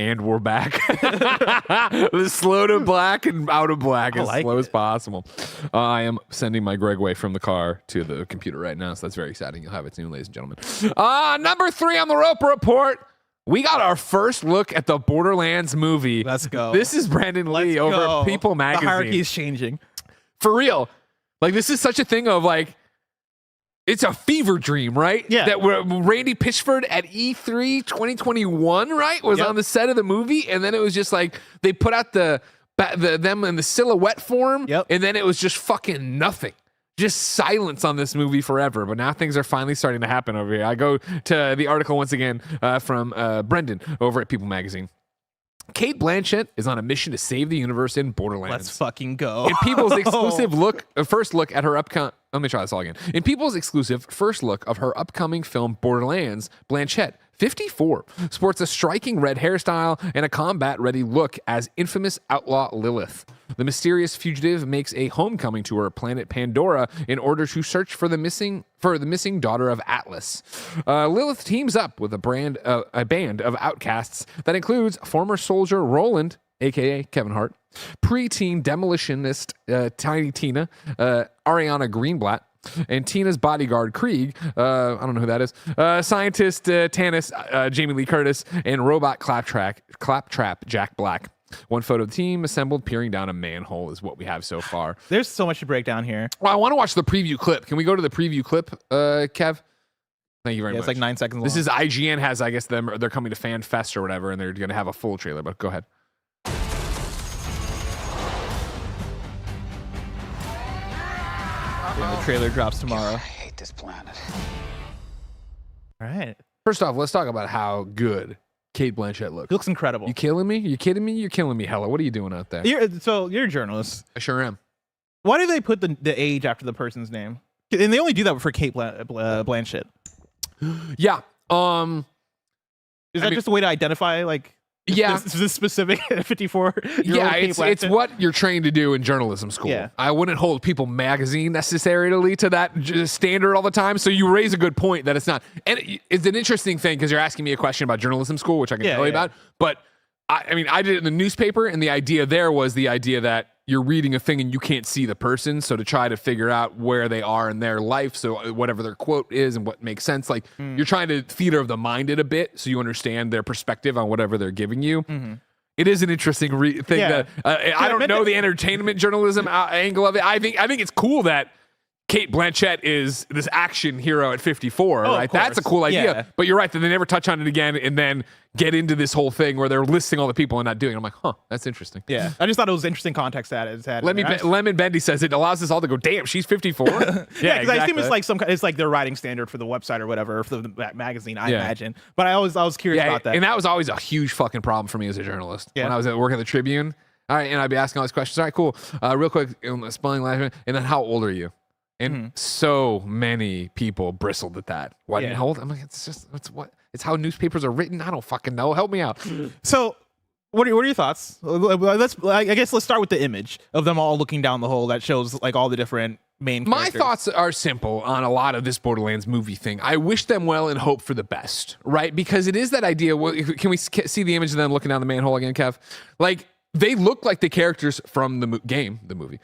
And we're back. The slow to black and out of black as like slow as possible. I am sending my Gregway from the car to the computer right now, so that's very exciting. You'll have it soon, ladies and gentlemen. Number 3 on the Roper Report. We got our first look at the Borderlands movie. Let's go. This is Brandon Lee over People Magazine. The hierarchy is changing. For real. Like, this is such a thing of, like, it's a fever dream, right? Yeah. That Randy Pitchford at E3 2021, right, was on the set of the movie, and then it was just like they put out them in the silhouette form, and then it was just fucking nothing. Just silence on this movie forever. But now things are finally starting to happen over here. I go to the article once again from Brendan over at People Magazine. Kate Blanchett is on a mission to save the universe in Borderlands. Let's fucking go. In People's exclusive first look at her upcoming. Let me try this all again. In People's exclusive first look of her upcoming film Borderlands, Blanchett, 54, sports a striking red hairstyle and a combat-ready look as infamous outlaw Lilith. The mysterious fugitive makes a homecoming to her planet Pandora in order to search for the missing daughter of Atlas. Lilith teams up with a band of outcasts that includes former soldier Roland, aka Kevin Hart, preteen demolitionist Tiny Tina, Ariana Greenblatt, and Tina's bodyguard Krieg, I don't know who that is, scientist Tanis, Jamie Lee Curtis, and robot Claptrap Jack Black. One photo of the team assembled peering down a manhole is what we have so far. There's so much to break down here. Well, I want to watch the preview clip. Can we go to the preview clip, Kev? Thank you very much. It's like 9 seconds long. This is IGN has, I guess, they're coming to Fan Fest or whatever, and they're going to have a full trailer, but go ahead. Yeah, the trailer drops tomorrow. I hate this planet. All right. First off, let's talk about how good Kate Blanchett looks. It looks incredible. You killing me? You kidding me? You're killing me, Hella. What are you doing out there? You're a journalist. I sure am. Why do they put the age after the person's name? And they only do that for Kate Blanchett. Yeah. Is that just a way to identify this specific 54? Yeah, it's what you're trained to do in journalism school. Yeah. I wouldn't hold People magazine necessarily to that standard all the time. So you raise a good point that it's not. And it's an interesting thing because you're asking me a question about journalism school, which I can tell you about. But I mean, I did it in the newspaper, and the idea there was the idea that you're reading a thing and you can't see the person. So to try to figure out where they are in their life, so whatever their quote is and what makes sense, you're trying to theater of the mind it a bit so you understand their perspective on whatever they're giving you. Mm-hmm. It is an interesting thing that I don't know the entertainment journalism angle of it. I think it's cool that Kate Blanchett is this action hero at 54, right? That's a cool idea. Yeah. But you're right that they never touch on it again and then get into this whole thing where they're listing all the people and not doing it. I'm like, huh, that's interesting. Yeah. I just thought it was interesting context that it's had. Lemon Bendy says it allows us all to go, damn, she's 54. Yeah, because exactly. I assume it's like their writing standard for the website or whatever, for the magazine, I imagine. But I was curious about that. And that was always a huge fucking problem for me as a journalist. When I was at work at the Tribune. All right, and I'd be asking all these questions. All right, cool. Real quick, spelling last, and then how old are you? And so many people bristled at that. Why didn't you hold? I'm like, it's how newspapers are written. I don't fucking know. Help me out. So, what are your thoughts? I guess let's start with the image of them all looking down the hole that shows like all the different main characters. My thoughts are simple on a lot of this Borderlands movie thing. I wish them well and hope for the best, right? Because it is that idea. Can we see the image of them looking down the manhole again, Kev? Like, they look like the characters from the movie.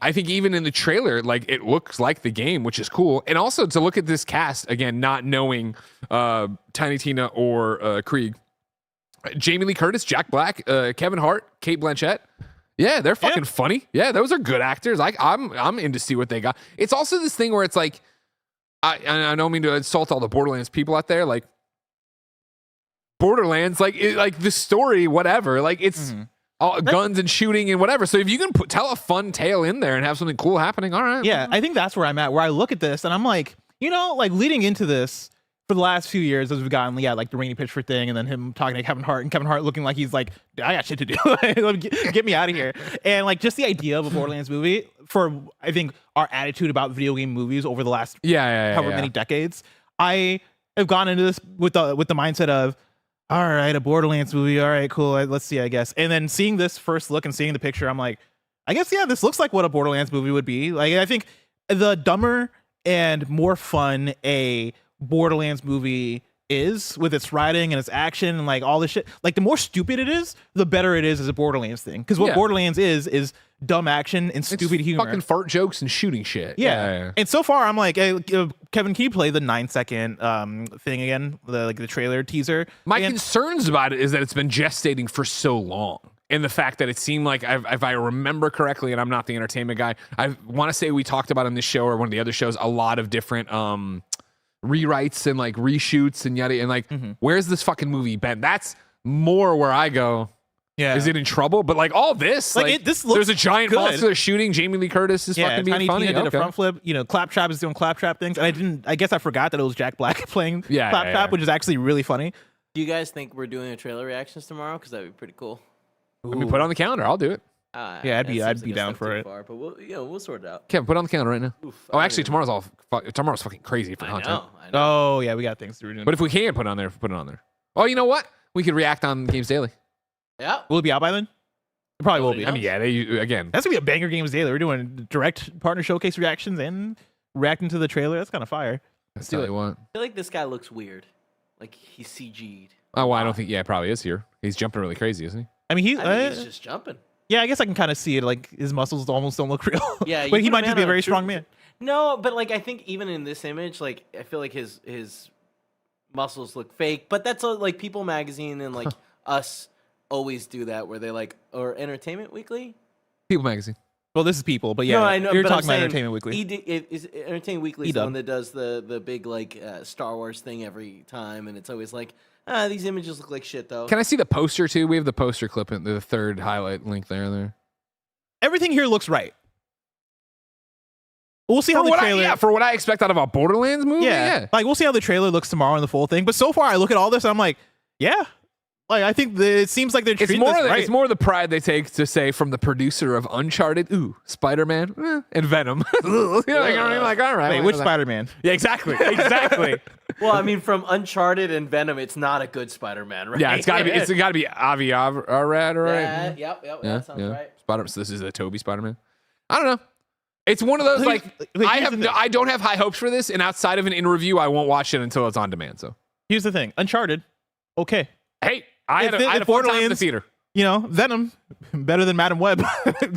I think even in the trailer, like, it looks like the game, which is cool. And also to look at this cast again, not knowing Tiny Tina or Krieg, Jamie Lee Curtis, Jack Black, Kevin Hart, Kate Blanchett. Yeah, they're fucking funny. Yeah, those are good actors. I'm in to see what they got. It's also this thing where it's like, I don't mean to insult all the Borderlands people out there, like Borderlands, like the story, whatever, like it's. All guns and shooting and whatever. So if you can tell a fun tale in there and have something cool happening, all right. Yeah, I think that's where I'm at, where I look at this and I'm like, like leading into this for the last few years as we've gotten, like the Rainy Pitchford thing and then him talking to Kevin Hart and Kevin Hart looking like he's like, I got shit to do. Get me out of here. And like just the idea of a Borderlands movie for, I think, our attitude about video game movies over the last however many decades, I have gone into this with the mindset of, all right, a Borderlands movie. All right, cool. Let's see, I guess. And then seeing this first look and seeing the picture, I'm like, I guess, this looks like what a Borderlands movie would be. Like, I think the dumber and more fun a Borderlands movie is with its writing and its action and like all this shit, like the more stupid it is, the better it is as a Borderlands thing. Because what Borderlands is dumb action and stupid humor. Fucking fart jokes and shooting shit. Yeah. And so far, I'm like, hey, Kevin, can you play the 9-second thing again? The trailer teaser? My concerns about it is that it's been gestating for so long. And the fact that it seemed like, if I remember correctly, and I'm not the entertainment guy, I want to say we talked about on this show or one of the other shows, a lot of different rewrites and like reshoots and yada. And like, where's this fucking movie been? That's more where I go, is it in trouble? But like all this, this looks there's a giant good. monster shooting. Jamie Lee Curtis is fucking being funny. Tina did a front flip. Claptrap is doing Claptrap things. And I guess I forgot that it was Jack Black playing Claptrap, which is actually really funny. Do you guys think we're doing a trailer reactions tomorrow? Because that'd be pretty cool. Let me put it on the calendar. I'll do it. Yeah, I'd be down for it. But we'll sort it out. Kevin, put it on the calendar right now. Oof, Oh, actually, tomorrow's fucking crazy for I content. know. Oh yeah, we got things to do. But if we can put it on there, put it on there. Oh, you know what? We could react on Games Daily. Yeah. Will it be out by then? It probably will be. I mean, yeah, again. That's gonna be a banger Games Daily. We're doing direct partner showcase reactions and reacting to the trailer. That's kind of fire. Let's tell you what. I feel like this guy looks weird. Like he's CG'd. Oh, well, I don't think. Yeah, it probably is here. He's jumping really crazy, isn't he? I mean, I think he's just jumping. yeah, I guess I can kind of see it. Like his muscles almost don't look real. Yeah, but he you put might a just man be a on very a strong true- man. No, but like I think even in this image, like I feel like his muscles look fake. But that's like People Magazine and like us always do that, where they like or Entertainment Weekly. People Magazine. Well, this is people, but yeah, No, I know. you're but talking I'm about saying Entertainment Weekly. Is Entertainment Weekly is the E-dub. one that does the big like Star Wars thing every time, and it's always like, these images look like shit though. Can I see the poster too? We have the poster clip in the third highlight link there. Everything here looks right. We'll see how the trailer. For what I expect out of a Borderlands movie. Yeah. Like we'll see how the trailer looks tomorrow in the full thing. But so far, I look at all this and I'm like, yeah. Like I think it seems like they're treating this right. It's more the pride they take to say from the producer of Uncharted, Spider-Man, and Venom. You know, like, all right. Wait, which Spider-Man? Yeah, exactly. Well, I mean, from Uncharted and Venom, it's not a good Spider-Man, right? Yeah, it's got to be Avi Arad, right? Yep, that sounds right. So this is a Toby Spider-Man. I don't know. It's one of those I don't have high hopes for this, and outside of an in-review, I won't watch it until it's on demand. So Here's the thing: Uncharted, okay. Hey, I had a fun time in the theater. You know, Venom, better than Madam Web.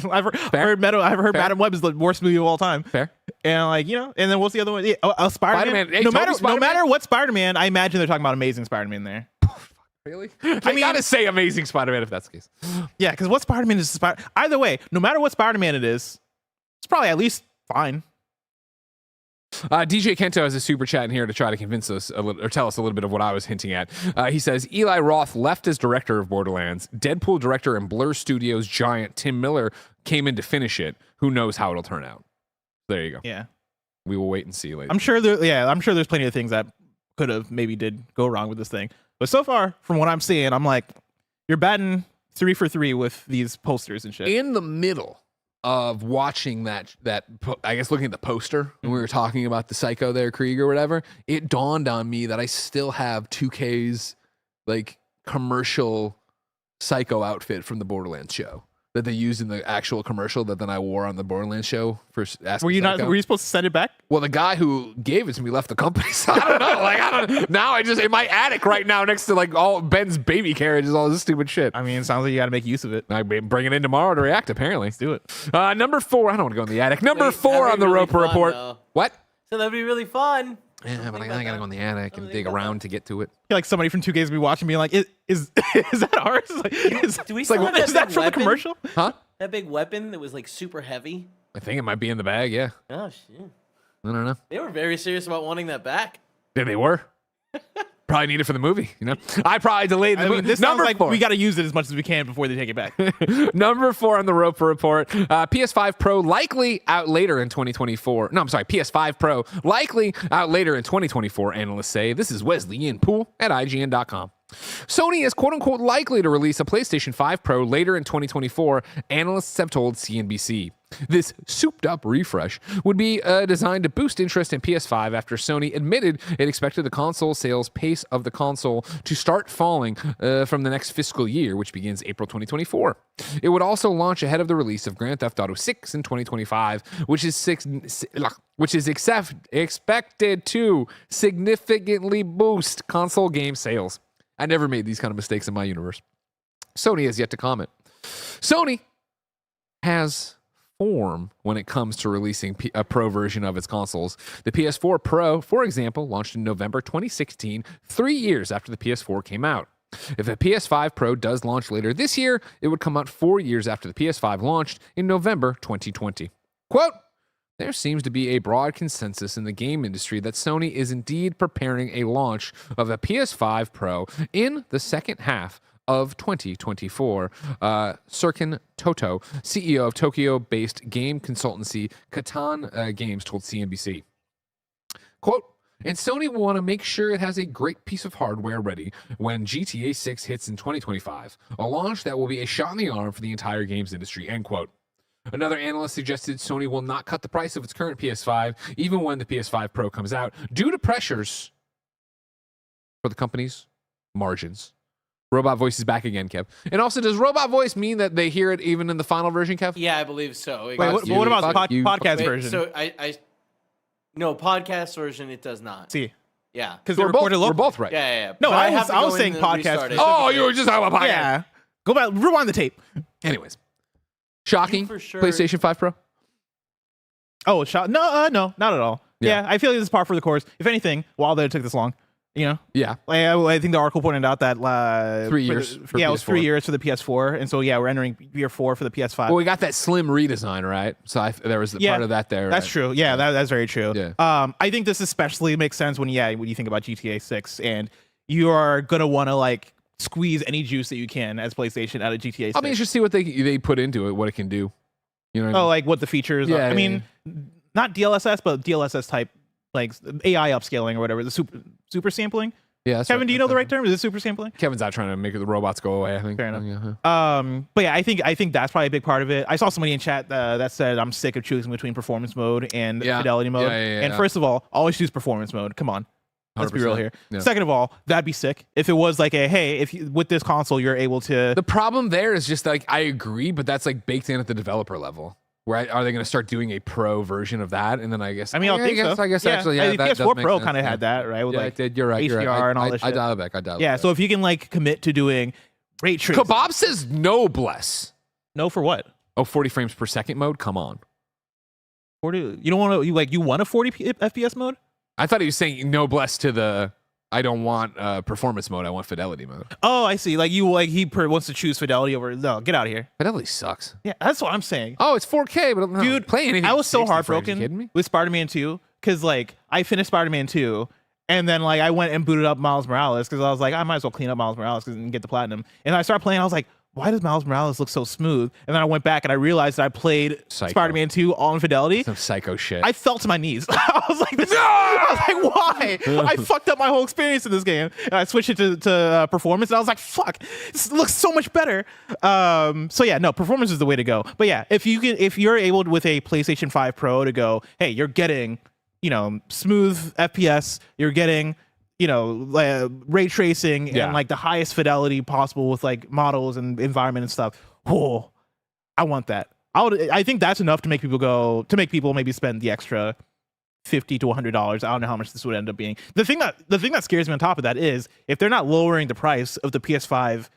I've heard Madam Web is the worst movie of all time. Fair. And like, you know, and then what's the other one? Yeah, Spider-Man. Hey, no Spider-Man. matter what Spider-Man, I imagine they're talking about Amazing Spider-Man there. Really? I mean, gotta say Amazing Spider-Man if that's the case. Yeah, because what Spider-Man is either way, no matter what Spider-Man it is, it's probably at least fine. DJ Kento has a super chat in here to try to convince us or tell us a little bit of what I was hinting at. He says Eli Roth left as director of Borderlands. Deadpool director and Blur Studios giant Tim Miller came in to finish it. Who knows how it'll turn out? There you go. Yeah, we will wait and see later. I'm sure there's plenty of things that could have maybe did go wrong with this thing. But so far, from what I'm seeing, I'm like, you're batting 3 for 3 with these posters and shit. In the middle of watching that I guess looking at the poster when we were talking about the Psycho there, Krieg or whatever, it dawned on me that I still have 2K's like commercial Psycho outfit from the Borderlands show that they used in the actual commercial that then I wore on the Borderlands show for Ask Were you Psycho. Were you supposed to send it back? Well, the guy who gave it to me left the company, so I don't know. Now I just in my attic right now next to like all Ben's baby carriages, all this stupid shit. I mean, it sounds like you got to make use of it. I bring it in tomorrow to react. Apparently, Let's do it. Number 4. I don't want to go in the attic. Number 4 on the really Roper fun, Report. though. What? So that'd be really fun. Yeah, but I gotta go in the attic and dig about around to get to it. I feel like somebody from 2K's be watching, being like, "Is that ours? Like, Do we it's like, still have is that big from the weapon? commercial?" Huh? That big weapon that was like super heavy. I think it might be in the bag. Yeah, Oh shit! I don't know. They were very serious about wanting that back. Yeah, they were. Probably need it for the movie. You know, I probably delayed the I movie. mean, this sounds Number like 4. we got to use it as much as we can before they take it back. Number 4 on the Roper Report. PS5 Pro likely out later in 2024. No, I'm sorry. PS5 Pro likely out later in 2024. Analysts say. This is Wesley Ian Poole at IGN.com. Sony is quote-unquote likely to release a PlayStation 5 Pro later in 2024, analysts have told CNBC. This souped-up refresh would be designed to boost interest in PS5 after Sony admitted it expected the console sales pace of the console to start falling from the next fiscal year, which begins April 2024. It would also launch ahead of the release of Grand Theft Auto 6 in 2025, which is expected to significantly boost console game sales. I never made these kind of mistakes in my universe. Sony has yet to comment. Sony has form when it comes to releasing a Pro version of its consoles. The PS4 Pro, for example, launched in November 2016, 3 years after the PS4 came out. If a PS5 Pro does launch later this year, it would come out 4 years after the PS5 launched in November 2020. Quote, there seems to be a broad consensus in the game industry that Sony is indeed preparing a launch of a PS5 Pro in the second half of 2024. Serkan Toto, CEO of Tokyo-based game consultancy Katan Games, told CNBC. Quote, and Sony will want to make sure it has a great piece of hardware ready when GTA 6 hits in 2025, a launch that will be a shot in the arm for the entire games industry, end quote. Another analyst suggested Sony will not cut the price of its current PS5, even when the PS5 Pro comes out, due to pressures for the company's margins. Robot voice is back again, Kev. And also, does robot voice mean that they hear it even in the final version, Kev? Yeah, I believe so. Wait, what about the podcast Wait, version? So no, podcast version, it does not. See, Yeah. because they We're recorded both locally. right. Yeah. No, But I have to was go in saying and podcast restart it. Oh, you were just talking about podcast. Yeah, go back, rewind the tape. Anyways, shocking. You for sure- PlayStation 5 Pro. Oh, shot? No, no, not at all. Yeah. Yeah, I feel like this is par for the course. If anything, while it took this long, you know, Yeah. I think the article pointed out that 3 years for it was PS4. 3 years for the PS4, and so yeah, we're entering year 4 for the PS5. Well, we got that slim redesign, right? So there was part of that there. That's right? true. Yeah, that's very true. Yeah. I think this especially makes sense when you think about GTA 6, and you are gonna want to like squeeze any juice that you can as PlayStation out of GTA 6. I mean, just see what they put into it, what it can do. You know what I mean? Oh, like what the features are. Yeah, I mean, not DLSS, but DLSS type, like AI upscaling or whatever. The super sampling. Yeah. that's Kevin, right. do you know the right term? Is it super sampling? Kevin's not trying to make the robots go away, I think. Fair enough. Yeah. But yeah, I think that's probably a big part of it. I saw somebody in chat that said I'm sick of choosing between performance mode and Yeah. fidelity mode. Yeah, And first of all, always choose performance mode. Come on. Let's be real 100%. here. Yeah. Second of all, that'd be sick if it was like with this console you're able to. The problem there is just like, I agree, but that's like baked in at the developer level. Where are they going to start doing a pro version of that? And then I guess I mean, I think so. I guess yeah. actually, yeah, I think that PS4 does make Pro sense, kind of yeah. had that, right? With Yeah, like it did. You're right. HDR You're right. and all this I shit. dial it back. Yeah, so if you can like commit to doing ray tracing. Kebab says no bless. No, for what? Oh, 40 frames per second mode? Come on. 40. You don't want to you want a 40 FPS mode? I thought he was saying no bless to the I don't want performance mode. I want fidelity mode. Oh, I see. Like he wants to choose fidelity over. No, get out of here. Fidelity sucks. Yeah, that's what I'm saying. Oh, it's 4K, but I'm not Dude, playing anything. I was so 60 frames. heartbroken You kidding me? with Spider-Man 2 because like I finished Spider-Man 2 and then like I went and booted up Miles Morales because I was like I might as well clean up Miles Morales and get the platinum. And I started playing. I was like, why does Miles Morales look so smooth? And then I went back and I realized that I played Psycho. Spider-Man 2 all in fidelity. Some psycho shit. I fell to my knees. I was like, why? I fucked up my whole experience in this game. And I switched it to performance, and I was like, fuck, this looks so much better. So yeah, no, performance is the way to go. But yeah, if you're able with a PlayStation 5 Pro to go, hey, you're getting, smooth FPS, you're getting, ray tracing and like the highest fidelity possible with like models and environment and stuff. Oh, I want that. I think that's enough to make people maybe spend the extra $50 to $100. I don't know how much this would end up being. The thing that scares me on top of that is if they're not lowering the price of the PS5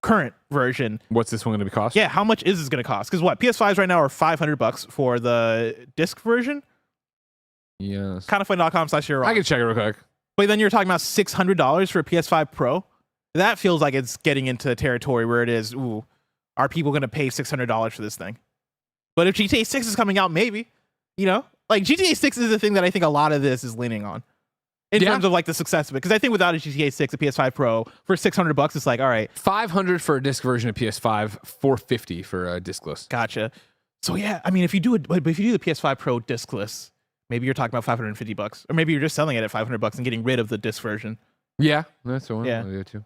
current version. What's this one going to cost? Yeah, how much is this going to cost? Because PS5s right now are $500 for the disc version. Yes. Kindoffunny.com/you're I can check it real quick. But then you're talking about $600 for a PS5 Pro. That feels like it's getting into territory where it is, ooh, are people going to pay $600 for this thing? But if GTA 6 is coming out, maybe, like GTA 6 is the thing that I think a lot of this is leaning on in terms of like the success of it. Because I think without a GTA 6, a PS5 Pro for $600, it's like, all right, $500 for a disc version of PS5, $450 for a discless. gotcha. So yeah, I mean, if you do the PS5 Pro discless, maybe you're talking about $550, or maybe you're just selling it at $500 and getting rid of the disc version. Yeah, that's the one. Yeah. I'll do it too.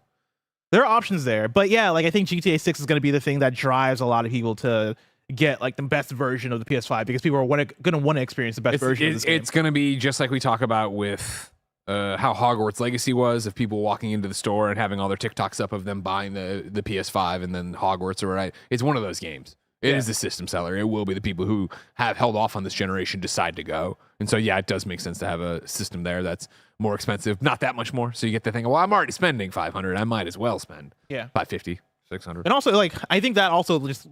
There are options there, but yeah, like I think GTA 6 is going to be the thing that drives a lot of people to get like the best version of the PS5 because people are going to want to experience the best version of this game. It's going to be just like we talk about with how Hogwarts Legacy was, of people walking into the store and having all their TikToks up of them buying the PS5 and then Hogwarts or right. It's one of those games. It is the system seller. It will be the people who have held off on this generation decide to go. And so, yeah, it does make sense to have a system there that's more expensive. Not that much more. So you get to think, well, I'm already spending $500. I might as well spend $550, $600. And also, like, I think that also just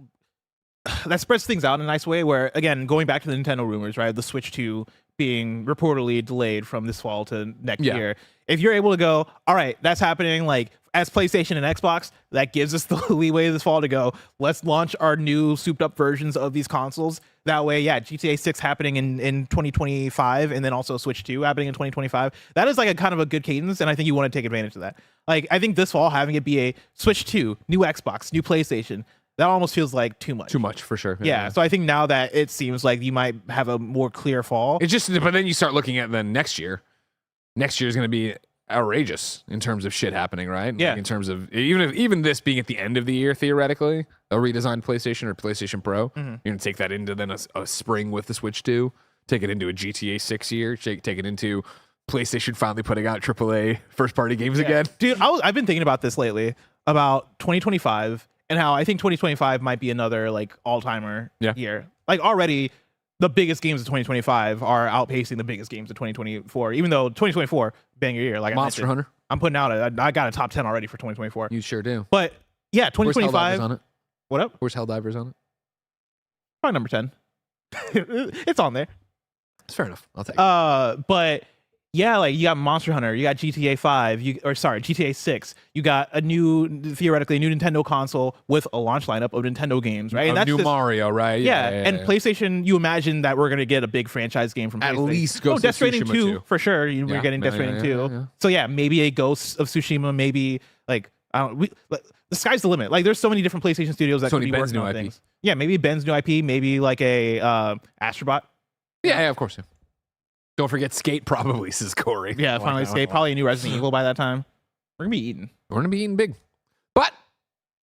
that spreads things out in a nice way where, again, going back to the Nintendo rumors, right? The Switch 2 being reportedly delayed from this fall to next year. If you're able to go, all right, that's happening, like, as PlayStation and Xbox, that gives us the leeway this fall to go, let's launch our new souped up versions of these consoles. That way, yeah, GTA 6 happening in 2025 and then also Switch 2 happening in 2025. That is like a kind of a good cadence, and I think you want to take advantage of that. Like, I think this fall having it be a Switch 2, new Xbox, new PlayStation, that almost feels like too much. Too much, for sure. Yeah, so I think now that it seems like you might have a more clear fall. It's just, but then you start looking at then next year. next year is going to be outrageous in terms of shit happening, right? Yeah. Like in terms of even this being at the end of the year, theoretically, a redesigned PlayStation or PlayStation Pro, you're going to take that into then a spring with the Switch 2, take it into a GTA 6 year, take it into PlayStation finally putting out AAA first party games again. Dude, I've been thinking about this lately, about 2025 and how I think 2025 might be another like all-timer year. Like already the biggest games of 2025 are outpacing the biggest games of 2024, even though 2024 banger year. Like Monster Hunter. I'm putting out I got a top 10 already for 2024. You sure do. But yeah, Where's 2025 Helldivers on it? What up? Where's Helldivers on it? Probably number 10. It's on there. It's fair enough. I'll take it. But yeah, like you got Monster Hunter, you got GTA 5, GTA 6. You got theoretically a new Nintendo console with a launch lineup of Nintendo games, right? And that's new Mario, right? Yeah, and PlayStation, you imagine that we're gonna get a big franchise game from at PlayStation. least Ghost of Death Stranding Tsushima 2 for sure. We're getting Death Stranding 2. Yeah. So yeah, maybe a Ghost of Tsushima, maybe like the sky's the limit. Like there's so many different PlayStation studios that could be Ben's working new on IP. things. Yeah, maybe Ben's new IP, maybe like a Astrobot. Yeah, of course. Yeah. Don't forget Skate, probably, says Corey. Yeah, finally Skate. Probably a new Resident Evil by that time. We're gonna be eating. We're going to be eating big. But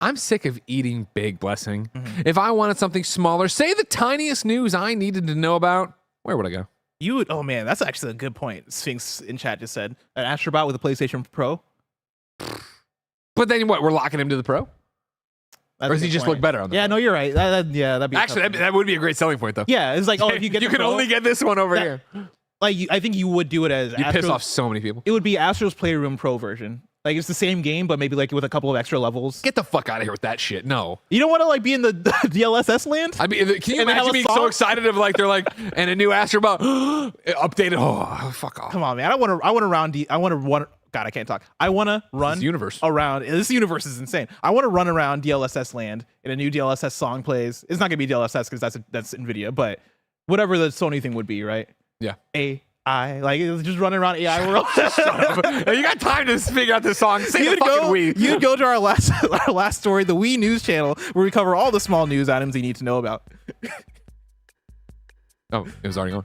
I'm sick of eating big, Blessing. If I wanted something smaller, say the tiniest news I needed to know about, where would I go? You would, oh man, that's actually a good point. Sphinx in chat just said an Astrobot with a PlayStation Pro. But then what? We're locking him to the Pro? That's Or does a he good just point. look better on the Yeah, Pro? no, you're right. That'd be a Actually, tough that would be a great selling point, though. yeah, it's like, oh, if you get you the can Pro, only get this one over here. like I think you would do it as You piss Astros- off so many people. It would be Astro's Playroom Pro version. Like it's the same game, but maybe like with a couple of extra levels. Get the fuck out of here with that shit. No. You don't want to like be in the DLSS land. I mean, can you And they have imagine a being so song? excited of like, they're like, and a new Astrobot updated. Oh, fuck off. Come on, man. I want to run. God, I can't talk. I want to run This universe. around. This universe is insane. I want to run around DLSS land and a new DLSS song plays. It's not gonna be DLSS because that's NVIDIA, but whatever the Sony thing would be, right? Yeah. AI, like it's just running around AI world. You got time to figure out this song. Say the fucking Wii. You'd go to our last story, the Wii News channel, where we cover all the small news items you need to know about. Oh, it was already on.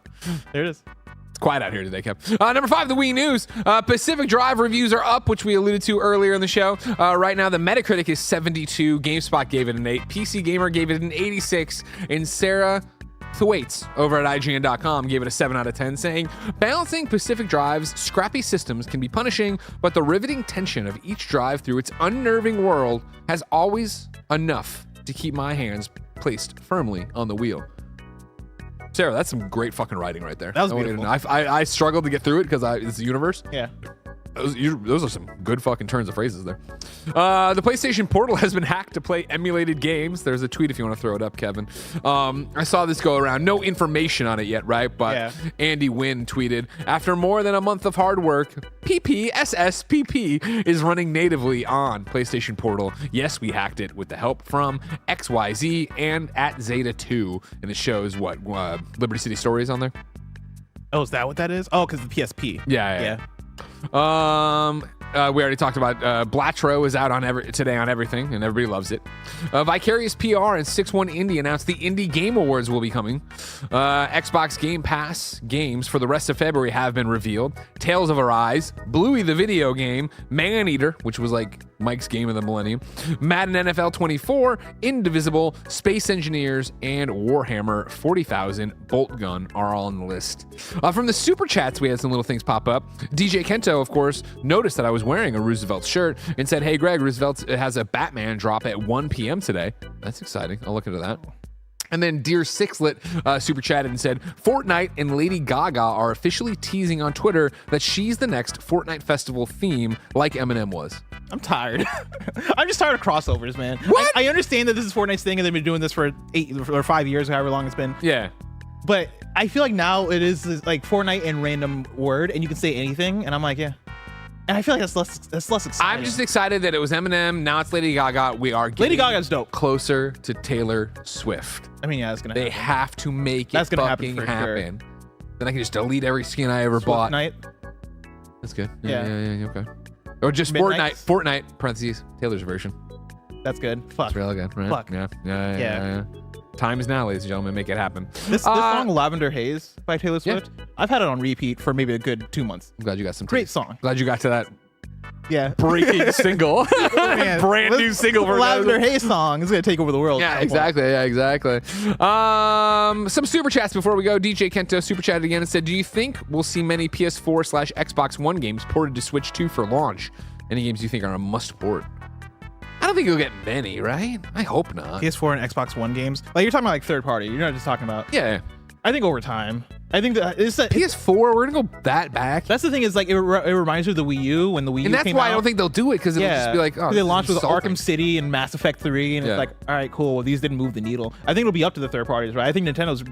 There it is. It's quiet out here today, Kev. Number 5, the Wii News. Pacific Drive reviews are up, which we alluded to earlier in the show. Right now, the Metacritic is 72. GameSpot gave it an 8. PC Gamer gave it an 86. And Sarah Thwaites over at IGN.com gave it a 7 out of 10, saying, balancing Pacific Drive's scrappy systems can be punishing, but the riveting tension of each drive through its unnerving world has always enough to keep my hands placed firmly on the wheel. Sarah, that's some great fucking writing right there. That was I want you to beautiful. know. I struggled to get through it because it's the universe. Yeah. Those are some good fucking turns of phrases there. The PlayStation Portal has been hacked to play emulated games. There's a tweet if you want to throw it up, Kevin. I saw this go around. No information on it yet, right? But Yeah. Andy Wynn tweeted, after more than a month of hard work, PPSSPP is running natively on PlayStation Portal. Yes, we hacked it with the help from XYZ and at Zeta2. And it shows what? Liberty City Stories on there? Oh, is that what that is? Oh, because the PSP. Yeah. We already talked about Balatro is out on today on everything, and everybody loves it. Vicarious PR and 6-1 Indie announced the Indie Game Awards will be coming. Xbox Game Pass games for the rest of February have been revealed. Tales of Arise, Bluey the video game, Maneater, which was like Mike's game of the millennium, Madden NFL 24, Indivisible, Space Engineers, and Warhammer 40,000 Bolt Gun are all on the list. From the Super Chats, we had some little things pop up. DJ Kento, of course, noticed that I was wearing a Roosevelt shirt and said, hey, Greg, Roosevelt has a Batman drop at 1 p.m. today. That's exciting. I'll look into that. And then Dear Sixlet super chatted and said, Fortnite and Lady Gaga are officially teasing on Twitter that she's the next Fortnite festival theme like Eminem was. I'm tired. I'm just tired of crossovers, man. What? I understand that this is Fortnite's thing and they've been doing this for 8 or 5 years, however long it's been. Yeah. But I feel like now it is like Fortnite and random word, and you can say anything, and I'm like, yeah. And I feel like that's less exciting. I'm just excited that it was Eminem. Now it's Lady Gaga. We are getting Lady Gaga's dope. closer to Taylor Swift. I mean, yeah, that's gonna They happen. have to make That's it gonna happen fucking for sure. happen. Then I can just delete every skin I ever bought. Fortnite. That's good. Yeah. Yeah, okay. Or just Midnights? Fortnite, parentheses, Taylor's version. That's good. Fuck. It's really good, right? Fuck. Yeah. Time is now, ladies and gentlemen. Make it happen. This song, Lavender Haze by Taylor Yeah. Swift, I've had it on repeat for maybe a good 2 months. I'm glad you got some Great taste. song. Glad you got to that Yeah. breaking single. Man, Brand new this single for Lavender Haze song is going to take over the world. Yeah, exactly. Yeah, exactly. Some super chats before we go. DJ Kento super chatted again and said, do you think we'll see many PS4/Xbox One games ported to Switch 2 for launch? Any games you think are a must port? I don't think you'll get many, right? I hope not. PS4 and Xbox One games. Like, you're talking about like third party. You're not just talking about. Yeah. I think over time. I think that it's PS4, we're going to go that back. that's the thing is like it reminds you of the Wii U when the Wii U And that's came why out. I don't think they'll do it because it'll just be like, oh, they this launched is with insulting. Arkham City and Mass Effect 3, and Yeah. it's like, all right, cool. Well, these didn't move the needle. I think it'll be up to the third parties, right? I think Nintendo's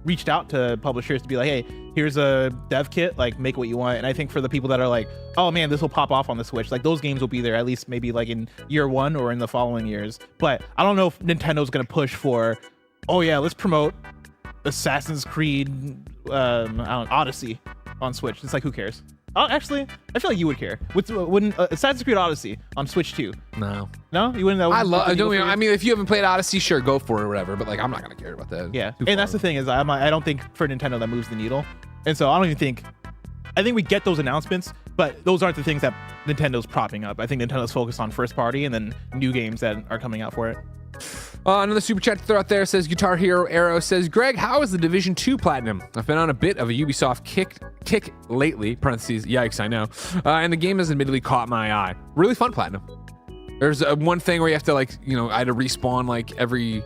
reached out to publishers to be like, hey, here's a dev kit, like make what you want. And I think for the people that are like, oh man, this will pop off on the Switch, like those games will be there at least maybe like in year 1 or in the following years. But I don't know if Nintendo's gonna push for, oh yeah, let's promote Assassin's Creed I don't know, Odyssey on Switch. It's like, who cares? Oh, actually, I feel like you would care. Wouldn't Assassin's Creed Odyssey on Switch 2? No. No, you wouldn't. I mean, if you haven't played Odyssey, sure, go for it or whatever. But like, I'm not going to care about that. Yeah, Too and that's far. the thing is, I don't think for Nintendo that moves the needle, and so I don't even think. I think we get those announcements, but those aren't the things that Nintendo's propping up. I think Nintendo's focused on first party and then new games that are coming out for it. Another super chat to throw out there says Guitar Hero Arrow says, Greg, how is the Division 2 Platinum? I've been on a bit of a Ubisoft kick lately, parentheses, yikes, I know. And the game has admittedly caught my eye. Really fun Platinum. There's one thing where you have to like, I had to respawn like every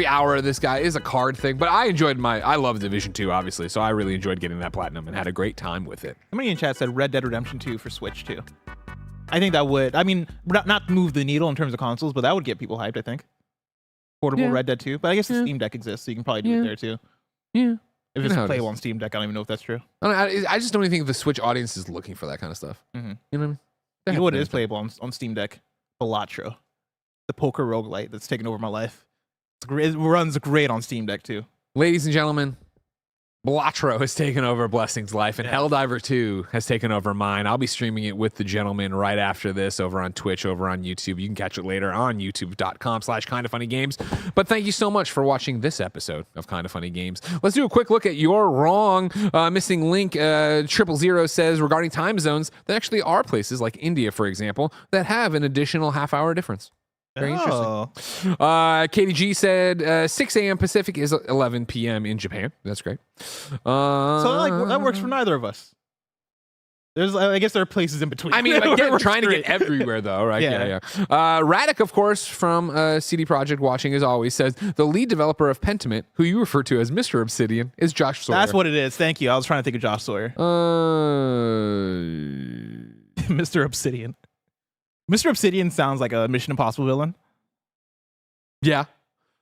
hour of this guy is a card thing, but I love Division 2, obviously, so I really enjoyed getting that Platinum and had a great time with it. Somebody in chat said Red Dead Redemption 2 for Switch 2. I think that would, not move the needle in terms of consoles, but that would get people hyped, I think. Portable Red Dead 2, but I guess the Steam Deck exists, so you can probably do it there too. Yeah. If it's You know how it playable is. on Steam Deck, I don't even know if that's true. I just don't even think the Switch audience is looking for that kind of stuff. Mm-hmm. You know what I mean? You know what is playable on Steam Deck? Balatro, the poker roguelite that's taken over my life. It's great. It runs great on Steam Deck too. Ladies and gentlemen, Balatro has taken over Blessing's life, and Helldivers 2 has taken over mine. I'll be streaming it with the gentleman right after this over on Twitch, over on YouTube. You can catch it later on youtube.com/kindafunnygames. But thank you so much for watching this episode of Kinda Funny Games. Let's do a quick look at your wrong missing link. 000 says regarding time zones, there actually are places like India, for example, that have an additional half-hour difference. Very interesting. KDG said 6 a.m. Pacific is 11 p.m. in Japan. That's great. So that works for neither of us. I guess there are places in between. I mean, Where it again, works trying to great. get everywhere, though, right? Yeah. Radic, of course, from CD Projekt watching, as always, says the lead developer of Pentiment, who you refer to as Mr. Obsidian, is Josh Sawyer. That's what it is. Thank you. I was trying to think of Josh Sawyer. Mr. Obsidian. Mr. Obsidian sounds like a Mission Impossible villain. Yeah.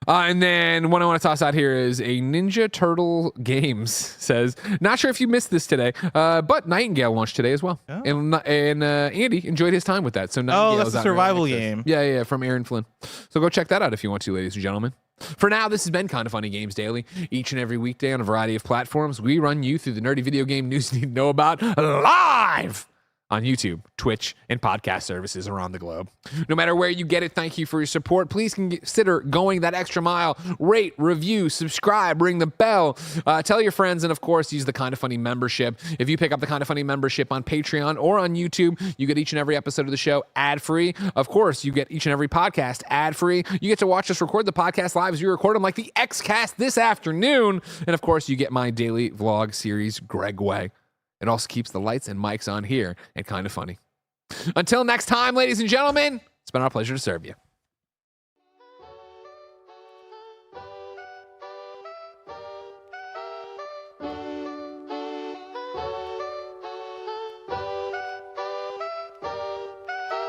And then one I want to toss out here is a Ninja Turtle Games says, not sure if you missed this today, but Nightingale launched today as well. Oh. And Andy enjoyed his time with that. So Nightingale that's is a out in early survival access. game. Yeah, from Aaron Flynn. So go check that out if you want to, ladies and gentlemen. For now, this has been Kinda Funny Games Daily. Each and every weekday on a variety of platforms, we run you through the nerdy video game news you need to know about live on YouTube, Twitch, and podcast services around the globe. No matter where you get it, thank you for your support. Please consider going that extra mile. Rate, review, subscribe, ring the bell, tell your friends, and of course, use the Kinda Funny membership. If you pick up the Kinda Funny membership on Patreon or on YouTube, you get each and every episode of the show ad-free. Of course, you get each and every podcast ad-free. You get to watch us record the podcast live as we record them, like the X-Cast this afternoon. And of course, you get my daily vlog series, Greg Way. It also keeps the lights and mics on here and Kinda Funny. Until next time, ladies and gentlemen, it's been our pleasure to serve you.